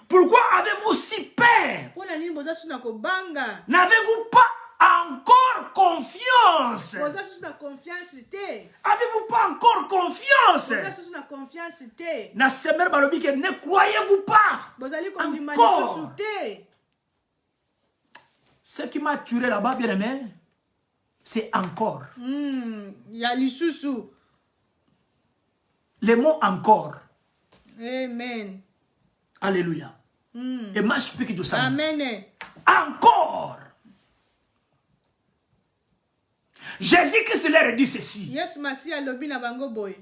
pourquoi avez-vous si peur? mpo na nini boza susu na kobanga N'avez-vous pas encore confiance? boza susu na confiance te Avez-vous pas encore confiance? boza susu na confiance te Na semer balobi que ne croyez-vous pas? bozali kondima Encore. lisusu te Ce qui m'a tué là-bas, bien aimé, c'est encore. ya lisusu Le mot encore. amen Alléluia. Et moi, je explique tout ça. amen Encore. Jésus-Christ leur dit ceci. yesu masi alobi na bango boye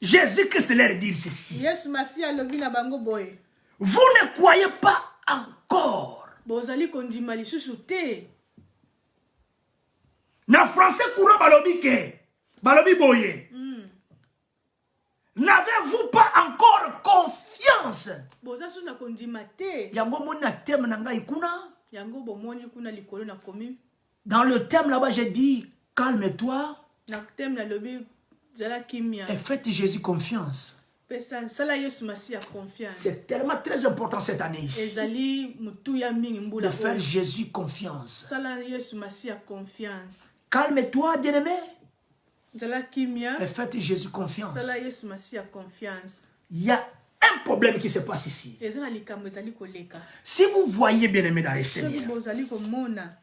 Jésus-Christ leur dit ceci. yesu masi alobi na bango boye Vous ne croyez pas encore. bozali kondima lisusu te Na français courant balobi ke. Balobi boye. N'avez-vous pas encore confiance? boza susu na kondima te Yango moni na thème na ngai kuna. yango bomoni kuna likolo na komi Dans le thème là-bas, j'ai dit, calme-toi na teme nalobi zala kimia et faites Jésus confiance. pesa sala yesu masi ya confiance C'est tellement très important cette année ici. ezali mutuya mingi De mbula faire oyo Jésus confiance. sala yesu masi ya confiance Calme-toi, bien-aimé, zala kimia et faites Jésus confiance. sala yesu masi ya confiance Il y a un problème qui se passe ici. eza na likambo ezali koleka Si vous voyez, bien-aimé, dans les soki Seigneur, bozali komona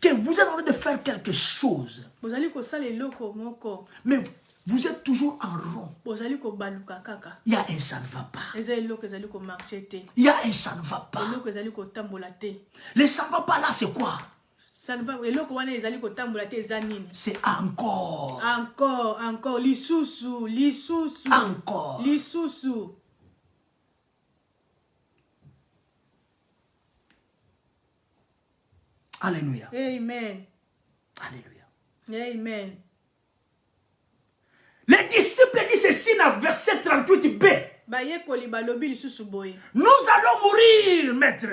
que vous êtes en train de faire quelque chose, bozali kosala eloko moko mais Vous êtes toujours en rond. bozali kobaluka kaka. Il y a un ça ne va pas. Eza eloko ezali ko marcher te. Il y a un ça ne va pas. Eloko ezali ko tambola te. Le ça ne va pas là, c'est quoi? Ça ne va eloko wana ezali ko tambola te eza nini? C'est encore. Encore lisusu. Encore. Lisusu. Alléluia. Amen. Alléluia. Amen. Les disciples disent ceci dans verset 38b. Bayekoli balobi lisusu boye. Nous allons mourir, maître.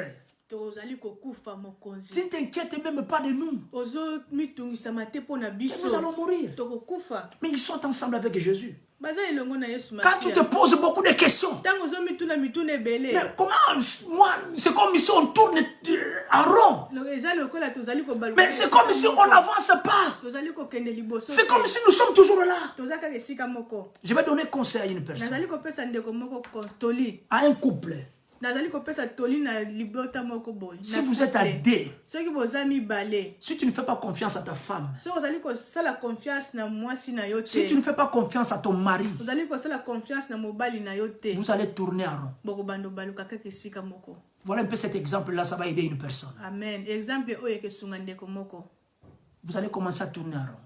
Tozali kokufa mokonzi. Tu ne t'inquiètes même pas de nous. Ozo mitungisa mate pona biso. Nous allons mourir. Tokokufa. Mais ils sont ensemble avec Jésus. Baza elongo na Yesu Quand tu te poses beaucoup de questions. Tango zo mituna mitune belé. Mais comment moi, c'est comme si on tourne en rond. Mais c'est comme si on n'avance pas. C'est comme si nous sommes toujours là. Je vais donner conseil à une personne. À un couple. Si vous êtes à deux, si tu ne fais pas confiance à ta femme, si tu ne fais pas confiance à ton mari, vous allez tourner en rond. Voilà un peu cet exemple-là, ça va aider une personne. Amen. Vous allez commencer à tourner en rond.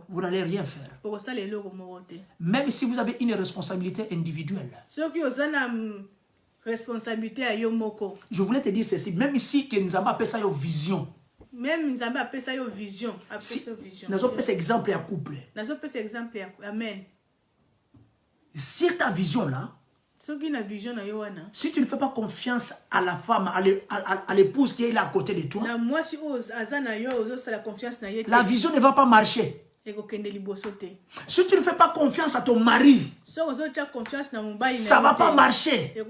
Vous n'allez rien faire. Même si vous avez une responsabilité individuelle. Je voulais te dire ceci, même ici que nous avons appelé ça une vision. Même nous avons appelé ça une vision. Nous avons appelé cet exemple à couple. Amen. Si ta vision là, si tu ne fais pas confiance à la femme, à l'épouse qui est là à côté de toi, la vision ne va pas marcher. Si tu ne fais pas confiance à ton mari, ça ne va pas marcher. Il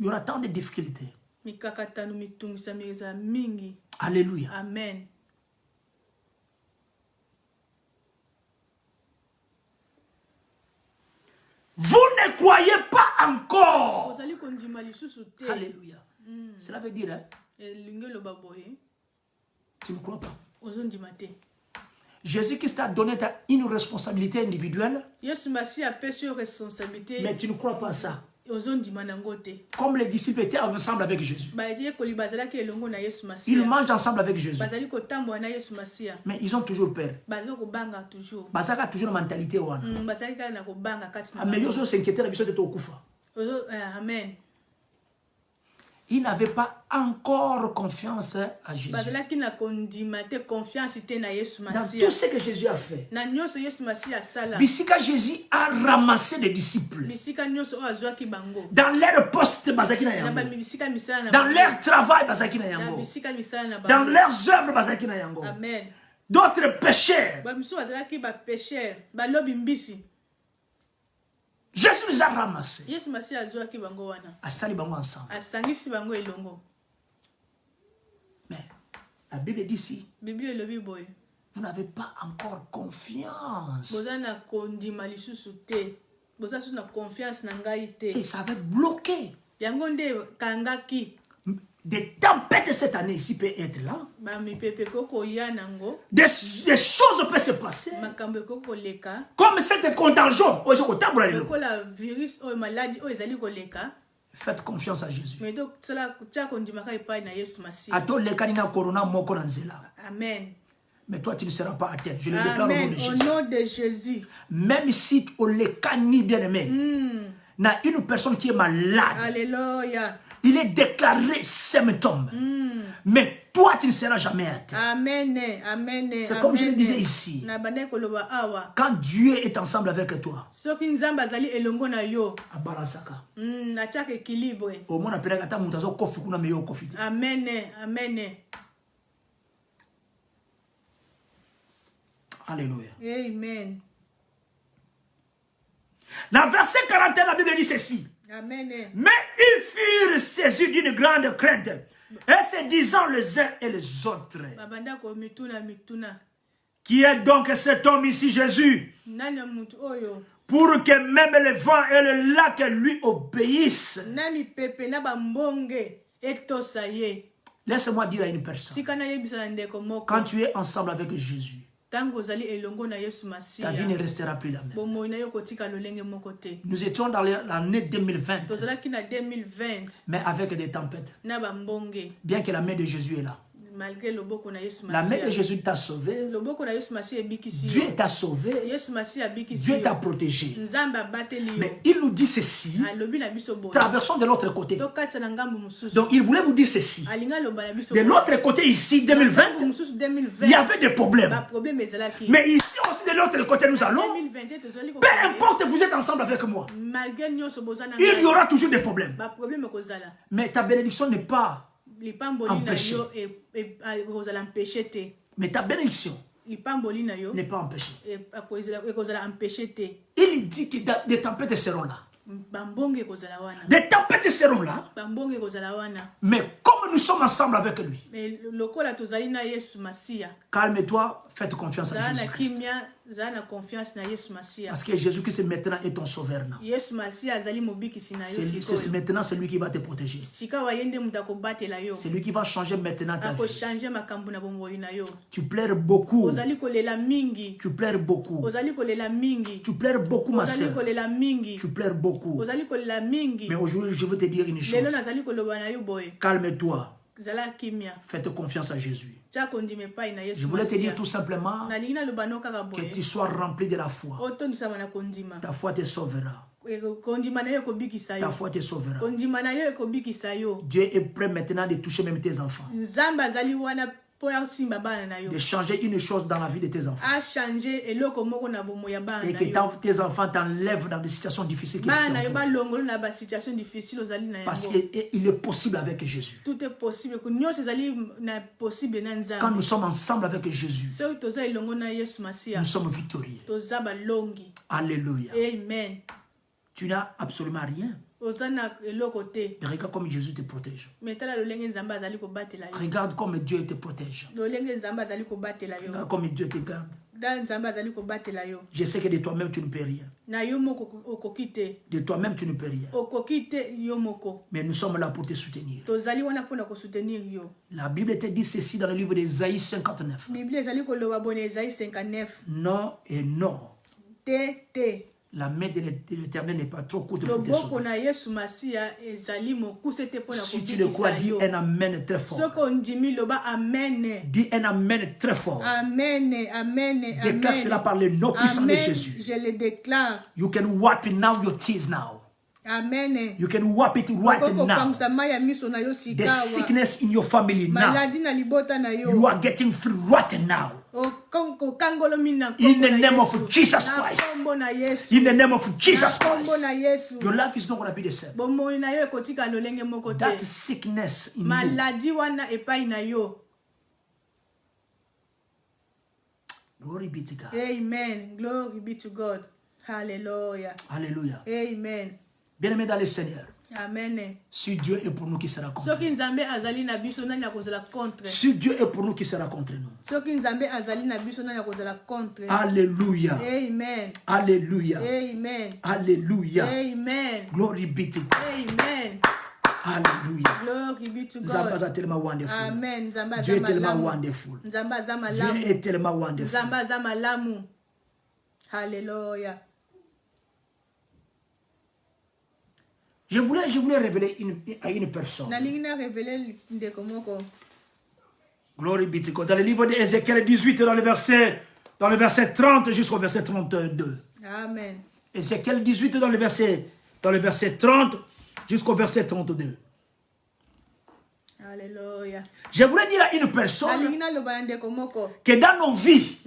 y aura tant de difficultés. Alléluia. Amen. Vous ne croyez pas encore. Alléluia. Cela veut dire, hein, tu ne crois pas. Jésus-Christ t'a donné une responsabilité individuelle, mais tu ne crois pas à ça. Comme les disciples étaient ensemble avec Jésus. Ils mangent ensemble avec Jésus. Mais ils ont toujours peur. Ils ont toujours la mentalité. Mais ils s'inquiétaient de Amen. Ils n'avaient pas encore confiance à Jésus. Dans tout ce que Jésus a fait. Bisika Jésus a ramassé des disciples. Dans leur poste, dans leur travail, dans leurs œuvres. D'autres pécheurs. Jésus les a ramassés. Asali bango ensemble. Mais la Bible dit ici, vous n'avez pas encore confiance. Et ça va être bloqué. Des tempêtes cette année ici peut être là. Des choses peuvent se passer. Comme cette contagion. Faites confiance à Jésus. Amen. Mais toi, tu ne seras pas atteint. Je le déclare au nom de Jésus. Même si tu es bien aimé, il y a une personne qui est malade. Alléluia. Il est déclaré symptôme. Mais toi, tu ne seras jamais atteint. Amen. Amen. C'est comme je le disais ici. Quand Dieu est ensemble avec toi, Amen. Amen. Alléluia. Amen. Dans verset 41, la Bible dit ceci. Amen. Mais ils furent saisis d'une grande crainte, et se disant les uns et les autres, qui est donc cet homme ici, Jésus, pour que même le vent et le lac lui obéissent. Laisse-moi dire à une personne, quand tu es ensemble avec Jésus, ta vie ne restera plus la même. Nous étions dans l'année 2020, mais avec des tempêtes. Bien que la main de Jésus est là. La main de Jésus t'a sauvé. Dieu t'a sauvé. Dieu t'a protégé. Mais il nous dit ceci. Traversons de l'autre côté. Donc il voulait vous dire ceci. De l'autre côté ici, 2020, il y avait des problèmes. Mais ici aussi de l'autre côté nous allons. Peu importe, vous êtes ensemble avec moi. Il y aura toujours des problèmes. Mais ta bénédiction n'est pas empêché. Mais ta bénédiction n'est pas empêchée. Il dit que des tempêtes seront là. Des tempêtes seront là. Mais comme nous sommes ensemble avec lui, calme-toi, faites confiance à Jésus-Christ. Parce que Jésus-Christ maintenant est ton sauveur. C'est maintenant celui qui va te protéger. C'est lui qui va changer maintenant ta vie. Tu pleures beaucoup. Tu pleures beaucoup. Tu pleures beaucoup, ma soeur. Tu pleures beaucoup. Mais aujourd'hui, je veux te dire une chose. Calme-toi. Faites confiance à Jésus. Je voulais te dire tout simplement que tu sois rempli de la foi. Ta foi te sauvera. Ta foi te sauvera. Dieu est prêt maintenant de toucher même tes enfants. De changer une chose dans la vie de tes enfants. Et que tes enfants t'enlèvent dans des situations difficiles. Parce qu'il est possible avec Jésus. Tout est possible. Quand nous sommes ensemble avec Jésus, nous sommes victorieux. Alléluia. Amen. Tu n'as absolument rien. Mais regarde comme Jésus te protège. Regarde comme Dieu te protège. Regarde comme Dieu te garde. Je sais que de toi-même tu ne peux rien. De toi-même tu ne peux rien. Mais nous sommes là pour te soutenir. La Bible te dit ceci dans le livre d'Ésaïe 59. Non et non. La main de l'Éternel n'est pas trop courte pour te sauver. Si tu le crois, dis un amen très fort. Dis un amen très fort. Amen, amen, déclare cela par le nom puissant de Jésus. Je le déclare. You can wipe now your tears now. Amen. You can wipe it right now. The sickness in your family now. You are getting free right now. In the name of Jesus Christ. In the name of Jesus Christ. Your life is not going to be the same. That sickness in you. Glory be to God. Amen. Glory be to God. Hallelujah. Hallelujah. Amen. Bien-aimés dans le Seigneur. Amen. Si Dieu est pour nous, qui sera contre nous? Si Dieu est pour nous, qui sera contre nous? Alléluia. Amen. Alléluia. Amen. Alléluia. Amen. Glory be to God. Amen. Alléluia. Glory be to God. Zamba est tellement wonderful. Amen. Dieu est tellement wonderful. Dieu est tellement wonderful. Alléluia. Je voulais révéler à une personne. Glory be to God. Dans le livre d'Ézéchiel 18, dans le verset 30 jusqu'au verset 32. Amen. Ézéchiel 18, dans le verset 30 jusqu'au verset 32. Alléluia. Je voulais dire à une personne que dans nos vies,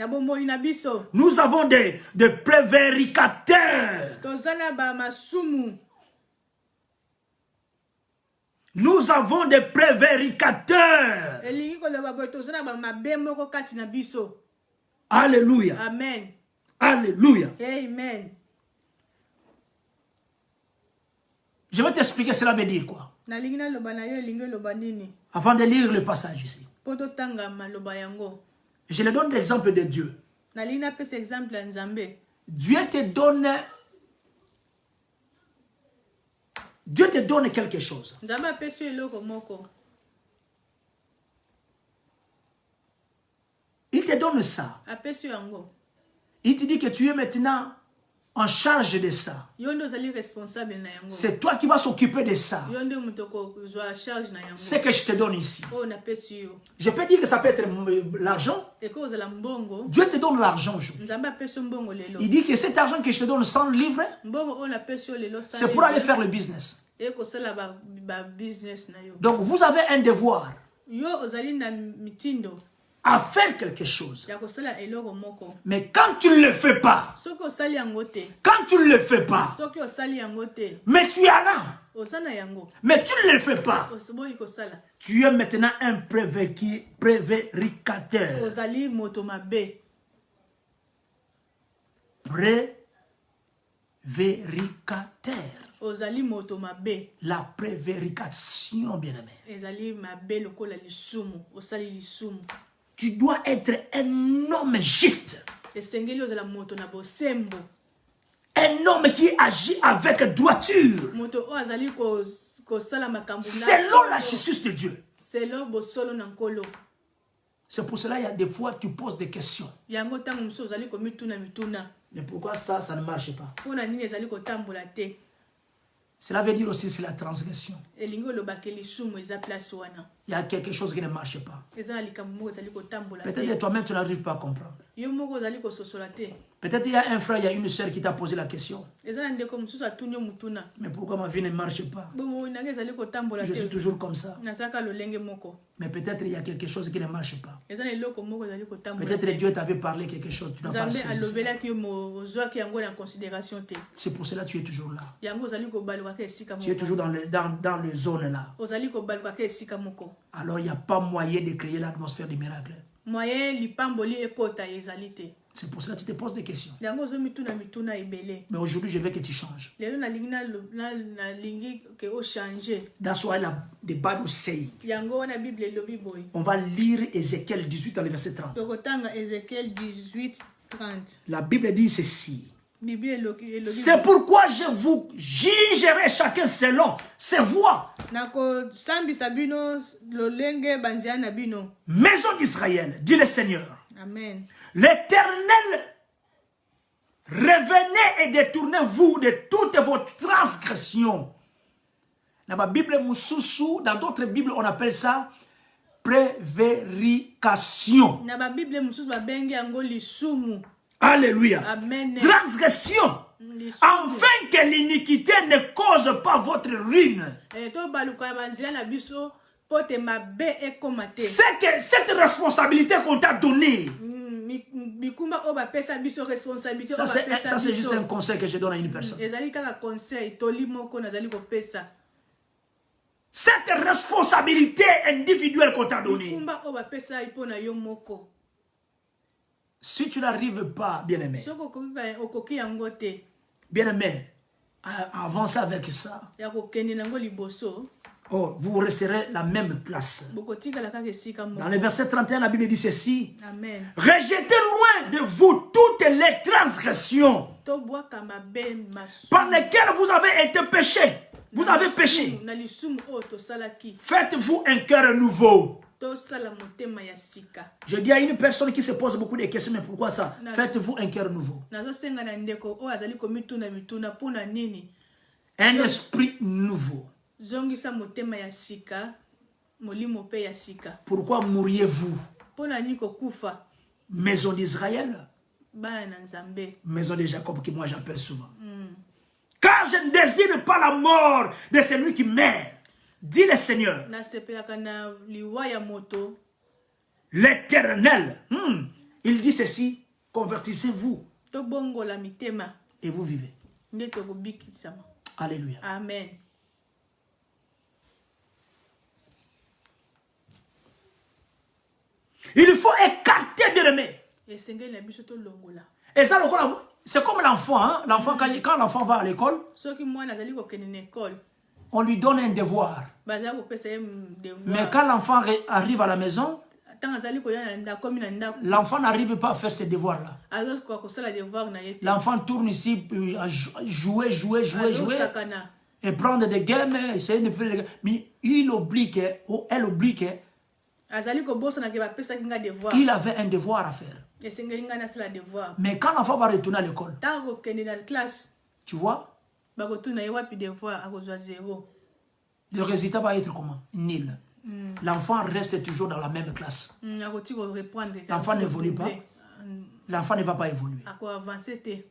nous avons des prévaricateurs. Nous avons des prévaricateurs. Alléluia. Amen. Alléluia. Amen. Je vais t'expliquer cela veut dire quoi. Avant de lire le passage ici. Je le donne l'exemple de Dieu. Dieu te donne quelque chose. Il te donne ça. Il te dit que tu es maintenant en charge de ça. C'est toi qui vas s'occuper de ça. C'est que je te donne ici. Je peux dire que ça peut être l'argent. Dieu te donne l'argent aujourd'hui. Il dit que cet argent que je te donne 100 livres, c'est pour aller faire le business. Donc vous avez un devoir à faire quelque chose. Mais quand tu ne le fais pas, quand tu ne le fais pas, mais tu es là, mais tu ne le fais pas, tu es maintenant un prévaricateur. Prévaricateur. La prévarication, bien-aimé. Tu dois être un homme juste. Un homme qui agit avec droiture. Selon la justice de Dieu. C'est pour cela qu'il y a des fois tu poses des questions. Mais pourquoi ça ne marche pas? Cela veut dire aussi que c'est la transgression. Il y a quelque chose qui ne marche pas. Peut-être que toi-même tu n'arrives pas à comprendre. Peut-être qu'il y a un frère, il y a une sœur qui t'a posé la question. Mais pourquoi ma vie ne marche pas? Je suis toujours comme ça. Mais peut-être il y a quelque chose qui ne marche pas. Peut-être que Dieu t'avait parlé quelque chose. Tu n'as pas saisi. C'est pour cela que tu es toujours là. Tu es toujours dans le zone là. Alors il n'y a pas moyen de créer l'atmosphère du miracle. C'est pour cela que tu te poses des questions. Mais aujourd'hui, je veux que tu changes. That's why the Bible say. On va lire Ézéchiel 18 dans le verset 30. La Bible dit ceci. C'est pourquoi je vous jugerai chacun selon ses voies. Maison d'Israël, dit le Seigneur. Amen. L'Éternel, revenez et détournez-vous de toutes vos transgressions. Dans ma Bible Moussousou, dans d'autres Bibles, on appelle ça prévarication. Alléluia. Amen. Transgression. Afin que l'iniquité ne cause pas votre ruine. C'est que cette responsabilité qu'on t'a donnée. Ça c'est juste un conseil que je donne à une personne. Cette responsabilité individuelle qu'on t'a donnée. Si tu n'arrives pas, bien-aimé, avance avec ça. Oh, vous resterez la même place. Dans le verset 31, la Bible dit ceci. Amen. Rejetez loin de vous toutes les transgressions par lesquelles vous avez été péchés. Vous avez péché. Faites-vous un cœur nouveau. Je dis à une personne qui se pose beaucoup de questions, mais pourquoi ça? Faites-vous un cœur nouveau. Un esprit nouveau. Pourquoi mourriez-vous? Maison d'Israël, maison de Jacob, que moi j'appelle souvent. Car je ne désire pas la mort de celui qui meurt, dit le Seigneur. L'Éternel, il dit ceci, convertissez-vous et vous vivez. Alléluia. Amen. Il faut écarter, bien-aimé. Et ça, c'est comme l'enfant. Hein? L'enfant, quand l'enfant va à l'école, on lui donne un devoir. Mais quand l'enfant arrive à la maison, l'enfant n'arrive pas à faire ses devoirs-là. L'enfant tourne ici, jouer, et prendre des games, essayer de faire des games. Mais il oublie ou elle oublie que Il avait un devoir à faire. Mais quand l'enfant va retourner à l'école, tu vois, le résultat va être comment? Nul. L'enfant reste toujours dans la même classe. L'enfant n'évolue pas. L'enfant ne va pas évoluer.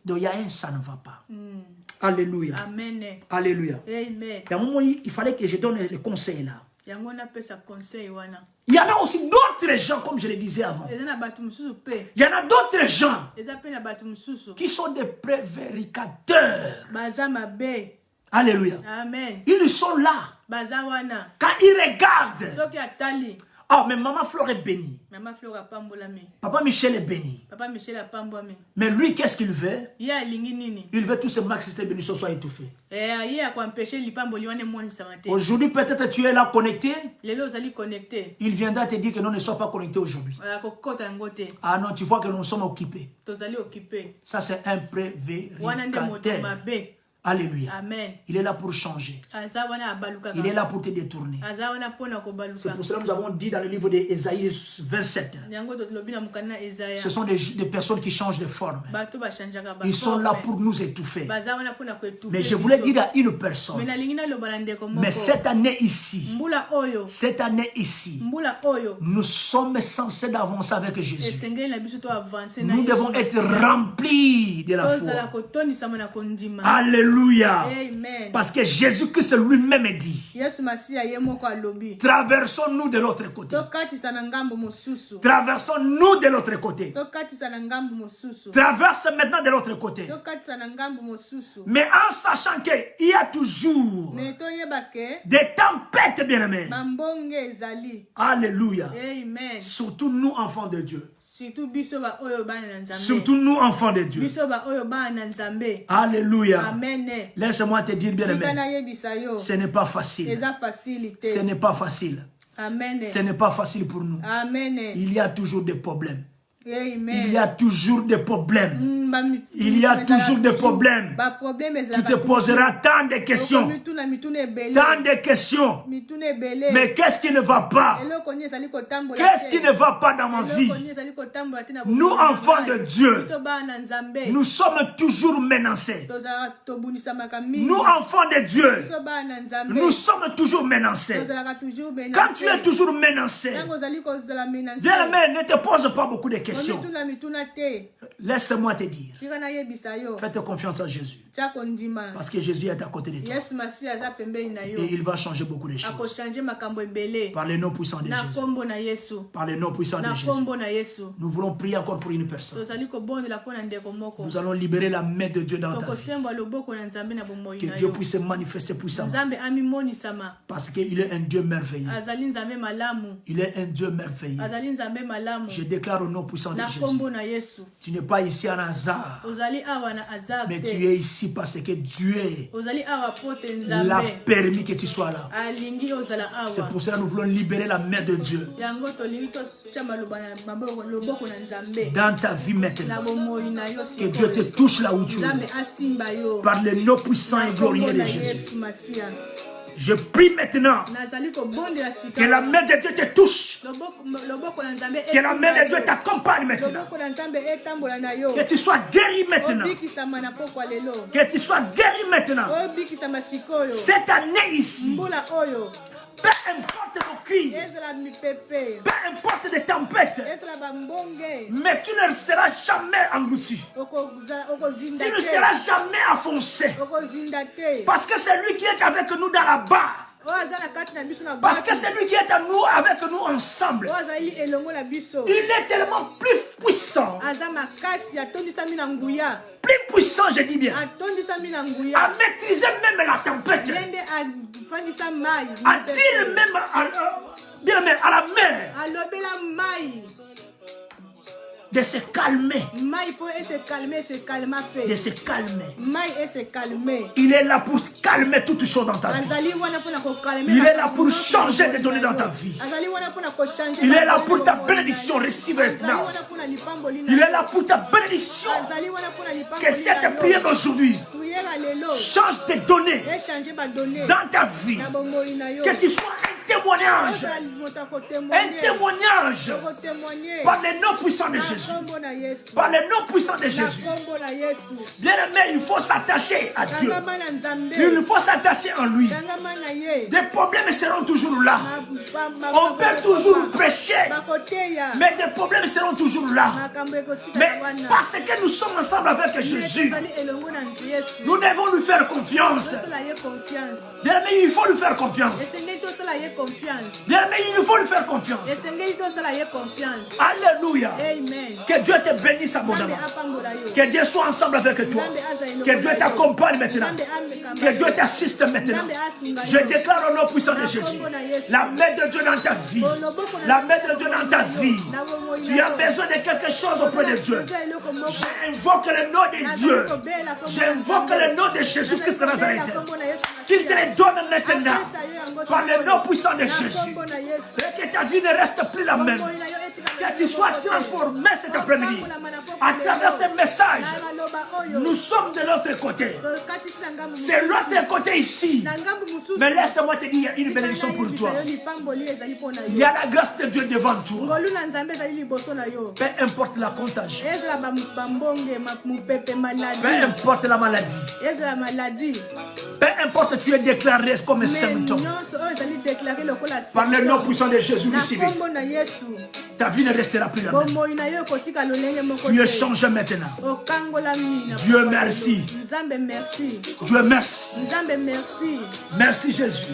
Donc il y a un ça ne va pas. Alléluia. Amen. Alléluia. Amen. Et à un moment, il fallait que je donne les conseils là. Il y en a aussi d'autres gens, comme je le disais avant. Il y en a d'autres gens qui sont des prévaricateurs. Alléluia. Amen. Ils sont là. Quand ils regardent. Oh, mais maman Flore est bénie. Papa Michel est béni. Mais lui, qu'est-ce qu'il veut? Il veut tout ce maxiste bénédiction soit étouffé. Aujourd'hui, peut-être tu es là connecté. Il viendra te dire que nous ne sommes pas connectés aujourd'hui. Ah non, tu vois que nous sommes occupés. Ça, c'est un prévéricateur. Alléluia. Amen. Il est là pour changer. Il est là pour te détourner. C'est pour cela que nous avons dit dans le livre d'Ésaïe 27. Ce sont des personnes qui changent de forme. Ils sont là pour nous étouffer. Mais je voulais dire à une personne. Mais cette année ici, nous sommes censés d'avancer avec Jésus. Nous devons être remplis de la foi. Alléluia. Amen. Parce que Jésus-Christ lui-même dit, traversons-nous de l'autre côté. Traversons-nous de l'autre côté. Traverse maintenant de l'autre côté. Mais en sachant qu'il y a toujours des tempêtes, bien-aimés. Alléluia. Amen. Surtout nous, enfants de Dieu. Surtout nous, enfants de Dieu. Alléluia. Amen. Laisse-moi te dire, bien-aimé, ce n'est pas facile. Ce n'est pas facile. Amen. Ce n'est pas facile pour nous. Amen. Il y a toujours des problèmes. Amen. Il y a toujours des problèmes. Il y a toujours des problèmes. Tu te poseras tant de questions. Tant de questions. Mais qu'est-ce qui ne va pas? Qu'est-ce qui ne va pas dans ma vie? Nous, enfants de Dieu, nous sommes toujours menacés. Nous, enfants de Dieu, nous sommes toujours menacés. Quand tu es toujours menacé, bien-aimé, ne te pose pas beaucoup de questions. Laisse-moi te dire, faites confiance à Jésus. Parce que Jésus est à côté de toi. Et il va changer beaucoup de choses. Par le nom puissant de Jésus. Par le nom puissant de Jésus. Nous voulons prier encore pour une personne. Nous allons libérer la main de Dieu dans ta vie. Que Dieu puisse se manifester puissamment. Parce qu'il est un Dieu merveilleux. Il est un Dieu merveilleux. Je déclare au nom puissant de Jésus. Tu n'es pas ici en hasard. Mais tu es ici parce que Dieu l'a permis que tu sois là. C'est pour cela que nous voulons libérer la main de Dieu dans ta vie maintenant. Que Dieu te touche là où tu es. Par le nom puissant et glorieux de Jésus. Je prie maintenant que la main de Dieu te touche. Que la main de Dieu t'accompagne maintenant. Que tu sois guéri maintenant. Que tu sois guéri maintenant. Cette année ici, peu importe nos cris, peu importe les tempêtes, mais tu ne seras jamais englouti. Tu ne seras jamais enfoncé. Parce que c'est lui qui est avec nous dans la barre. Parce que c'est lui qui est à nous, avec nous ensemble. Il est tellement plus puissant. Plus puissant, je dis bien. À maîtriser même la tempête. À dire même à la mer de se calmer. De se calmer. Il est là pour calmer toutes choses dans ta vie. Il est là pour changer de données dans ta vie. Il est là pour ta bénédiction. Receive maintenant. Il est là pour ta bénédiction. Que cette prière d'aujourd'hui change tes données dans ta vie. Que tu sois témoignage. Un témoignage par les noms puissants de Jésus. Par les noms puissants de Jésus. Bien aimé, il faut s'attacher à Dieu. Il faut s'attacher en lui. Des problèmes seront toujours là. On peut toujours prêcher, mais des problèmes seront toujours là. Mais parce que nous sommes ensemble avec Jésus, nous devons lui faire confiance. Bien aimé, il faut lui faire confiance. Bien aimé, il faut lui faire confiance. Alléluia. Que Dieu te bénisse abondamment. Que Dieu soit ensemble avec toi. Que Dieu t'accompagne maintenant. Que Dieu t'assiste maintenant. Je déclare au nom puissant de Jésus la main de Dieu dans ta vie. La main de Dieu dans ta vie. Tu as besoin de quelque chose auprès de Dieu. J'invoque le nom de Dieu. J'invoque le nom de Jésus-Christ de Nazareth. Qu'il te le donne maintenant par le nom puissant de Jésus. Et que ta vie ne reste plus la même. Que tu sois transformé cet après-midi. À travers ce message, nous sommes de l'autre côté. C'est l'autre côté ici. Mais laisse-moi te dire, il y a une bénédiction pour toi. Il y a la grâce de Dieu devant toi. Peu importe la contagion. Peu importe la maladie. Peu importe tu es déclaré comme un symptôme. Par le nom puissant de Jésus ici. Ta vie ne restera plus la même. Tu es changé maintenant. Dieu merci. Dieu merci. Merci Jésus.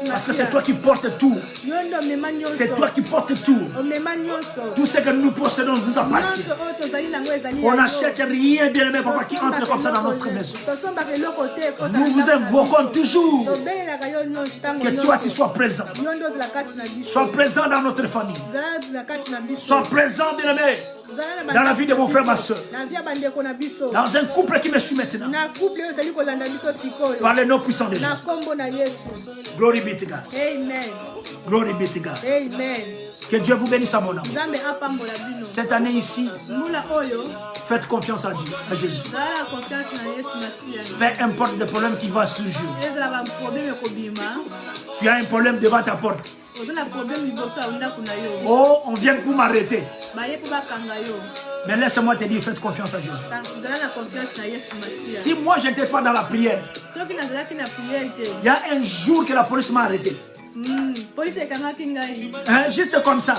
Parce que c'est toi qui portes tout. C'est toi qui portes tout. Tout ce que nous possédons nous appartient. On n'achète rien, bien aimé papa, qui entre comme ça dans notre maison. Nous vous invoquons toujours que toi tu sois présent. Sois présent dans notre famille. Sois présent, bien aimé, dans la vie de mon frère, ma soeur. Dans un couple qui me suit maintenant. Par le nom puissant de Jésus. Glory be to God. Amen. Glory be to God. Amen. Que Dieu vous bénisse à mon âme. Cette année ici, faites confiance à Dieu, à Jésus. Peu importe le problème qui va surgir. Tu as un problème devant ta porte. Oh, on vient pour m'arrêter. Mais laisse-moi te dire, faites confiance à Dieu. Si moi je n'étais pas dans la prière, il y a un jour que la police m'a arrêté. Hein, juste comme ça.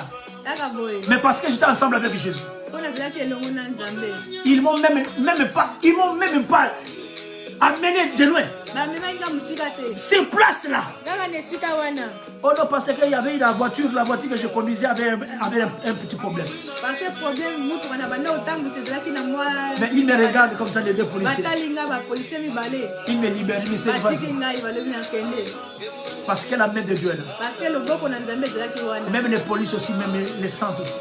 Mais parce que j'étais ensemble avec Jésus. Ils m'ont même pas amené de loin. Sur place là. Oh non, parce qu'il y avait la voiture que je conduisais avait un petit problème. Mais il me regarde comme ça, les deux policiers. Il me libère, il me dit vas-y. Parce que la main de Dieu est là. Même les polices aussi, même les sentent aussi.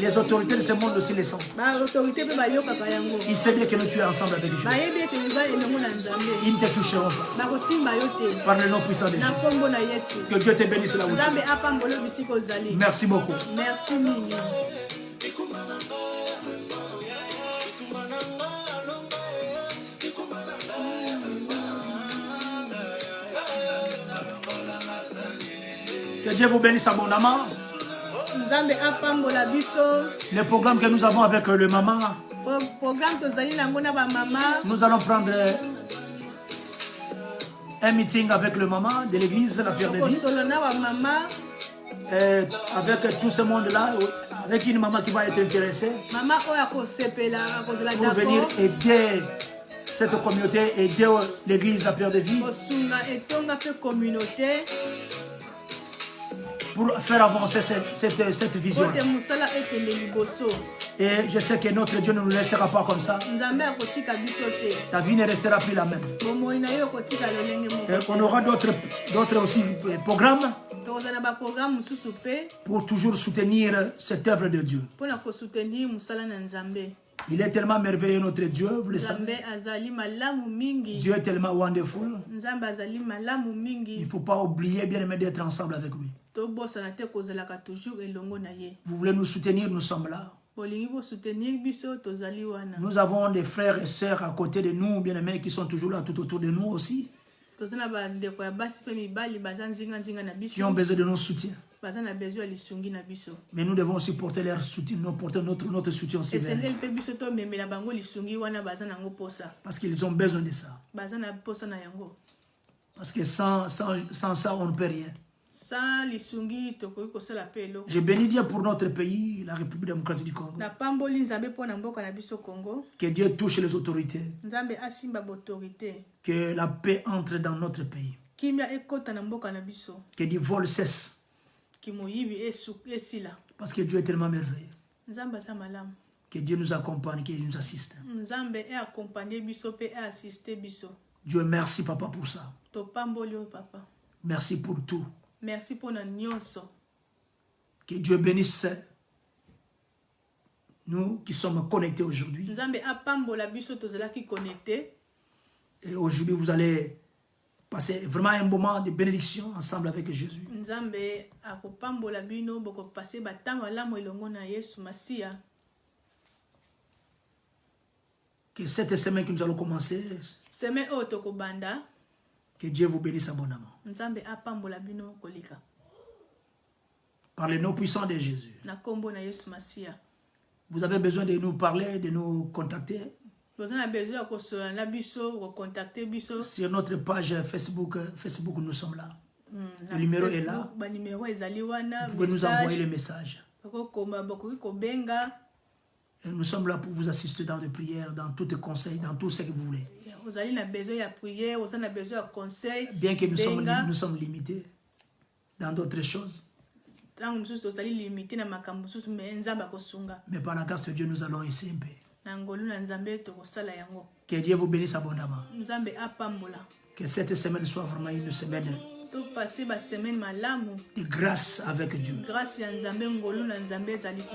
Les autorités de ce monde aussi les sentent. Il sait bien que nous tu es ensemble avec Dieu. Ils ne te toucheront pas. Par le nom puissant de Dieu. Que Dieu te bénisse là où tu es. Merci beaucoup. Merci mille. Que Dieu vous bénisse abondamment. Le programme que nous avons avec le maman, nous allons prendre un meeting avec le maman de l'église, la Pierre de Vie. Avec tout ce monde-là, avec une maman qui va être intéressée pour venir aider cette communauté, aider l'église, la Pierre de Vie, pour faire avancer cette vision. Et je sais que notre Dieu ne nous laissera pas comme ça. Ta vie ne restera plus la même. Et on aura d'autres aussi programmes pour toujours soutenir cette œuvre de Dieu. Il est tellement merveilleux notre Dieu, vous le savez. Dieu est tellement wonderful. Il ne faut pas oublier bien aimé d'être ensemble avec lui. Vous voulez nous soutenir, nous sommes là. Nous avons des frères et sœurs à côté de nous, bien aimés, qui sont toujours là tout autour de nous aussi. qui ont besoin de nos soutiens. Mais nous devons aussi porter leur soutien, porter notre soutien aussi vers eux. Parce qu'ils ont besoin de ça. Parce que sans ça, on ne peut rien. Je bénis Dieu pour notre pays, la République démocratique du Congo. Que Dieu touche les autorités. Que la paix entre dans notre pays. Que du vol cesse. Parce que Dieu est tellement merveilleux. Que Dieu nous accompagne, qu'il nous assiste. Dieu, merci Papa pour ça. Merci pour tout. Merci pour notre nyonso. Que Dieu bénisse nous qui sommes connectés aujourd'hui. Et aujourd'hui, vous allez passer vraiment un moment de bénédiction ensemble avec Jésus. Que cette semaine que nous allons commencer, que Dieu vous bénisse abondamment. Par le nom puissant de Jésus. Vous avez besoin de nous parler, de nous contacter. Sur notre page Facebook, nous sommes là. Le numéro est là. Vous pouvez nous envoyer les messages. Et nous sommes là pour vous assister dans des prières, dans tous les conseils, dans tout ce que vous voulez. Bien que nous sommes limités dans d'autres choses. Mais par la grâce de Dieu, nous allons essayer un peu. Que Dieu vous bénisse abondamment. Que cette semaine soit vraiment une semaine de grâce avec Dieu.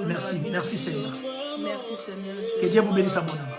Merci, merci Seigneur. Que Dieu vous bénisse abondamment.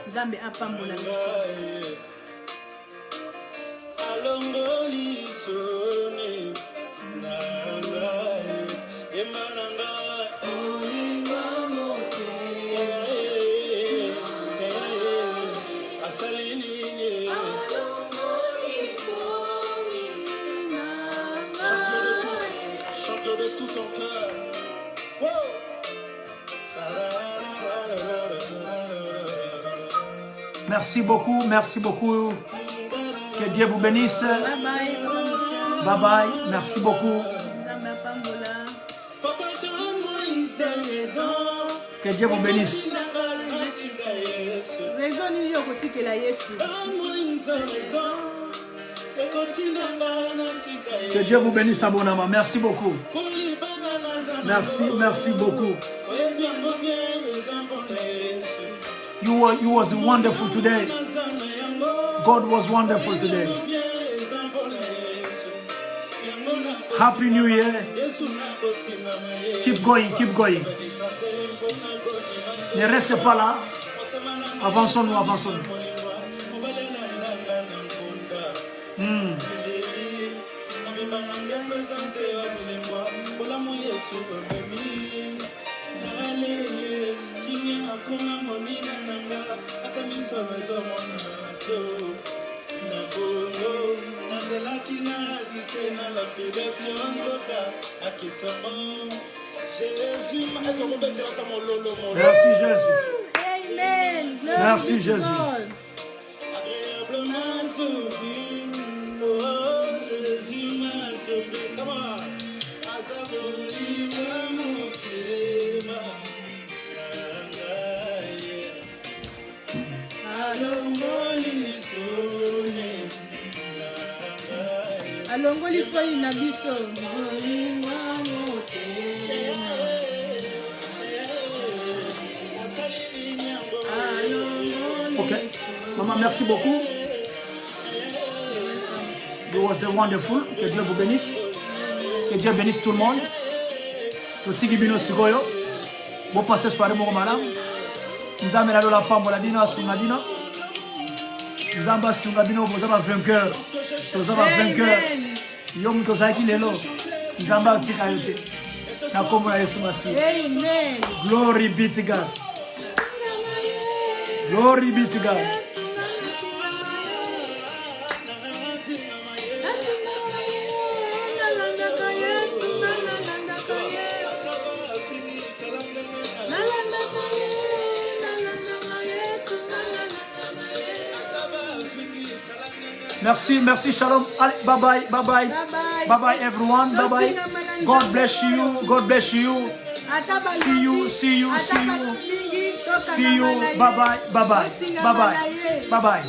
Merci beaucoup, merci beaucoup. Que Dieu vous bénisse. Bye bye, merci beaucoup. Que Dieu vous bénisse. Que Dieu vous bénisse abondamment. Merci beaucoup. Merci, merci beaucoup. You was wonderful today. God was wonderful today. Happy New Year. Keep going, keep going. Ne reste pas là. Avançons-nous, avançons-nous. Merci Jésus. Amen. Merci Jésus. Alongoli soi na biso. Ok. Maman, merci beaucoup. It was wonderful. Que Dieu vous bénisse. Que Dieu bénisse tout le monde. Totiki bino sikoyo. Bon passé soirée mon madame. Nzambe la lola pambola dino asunga dino. Nzamba asunga bino bozaba vainqueur. Bozaba vainqueur. Yom tozaki lelo. Nzamba atika yote. Na kombo ya Yesu Masihi. Amen. Glory be to God. Glory be to God. Merci, merci, shalom. Allez, bye bye, bye bye. Bye bye everyone, bye bye. God bless you, God bless you. See you, see you, see you. See you, bye bye, bye bye. Bye bye, bye bye.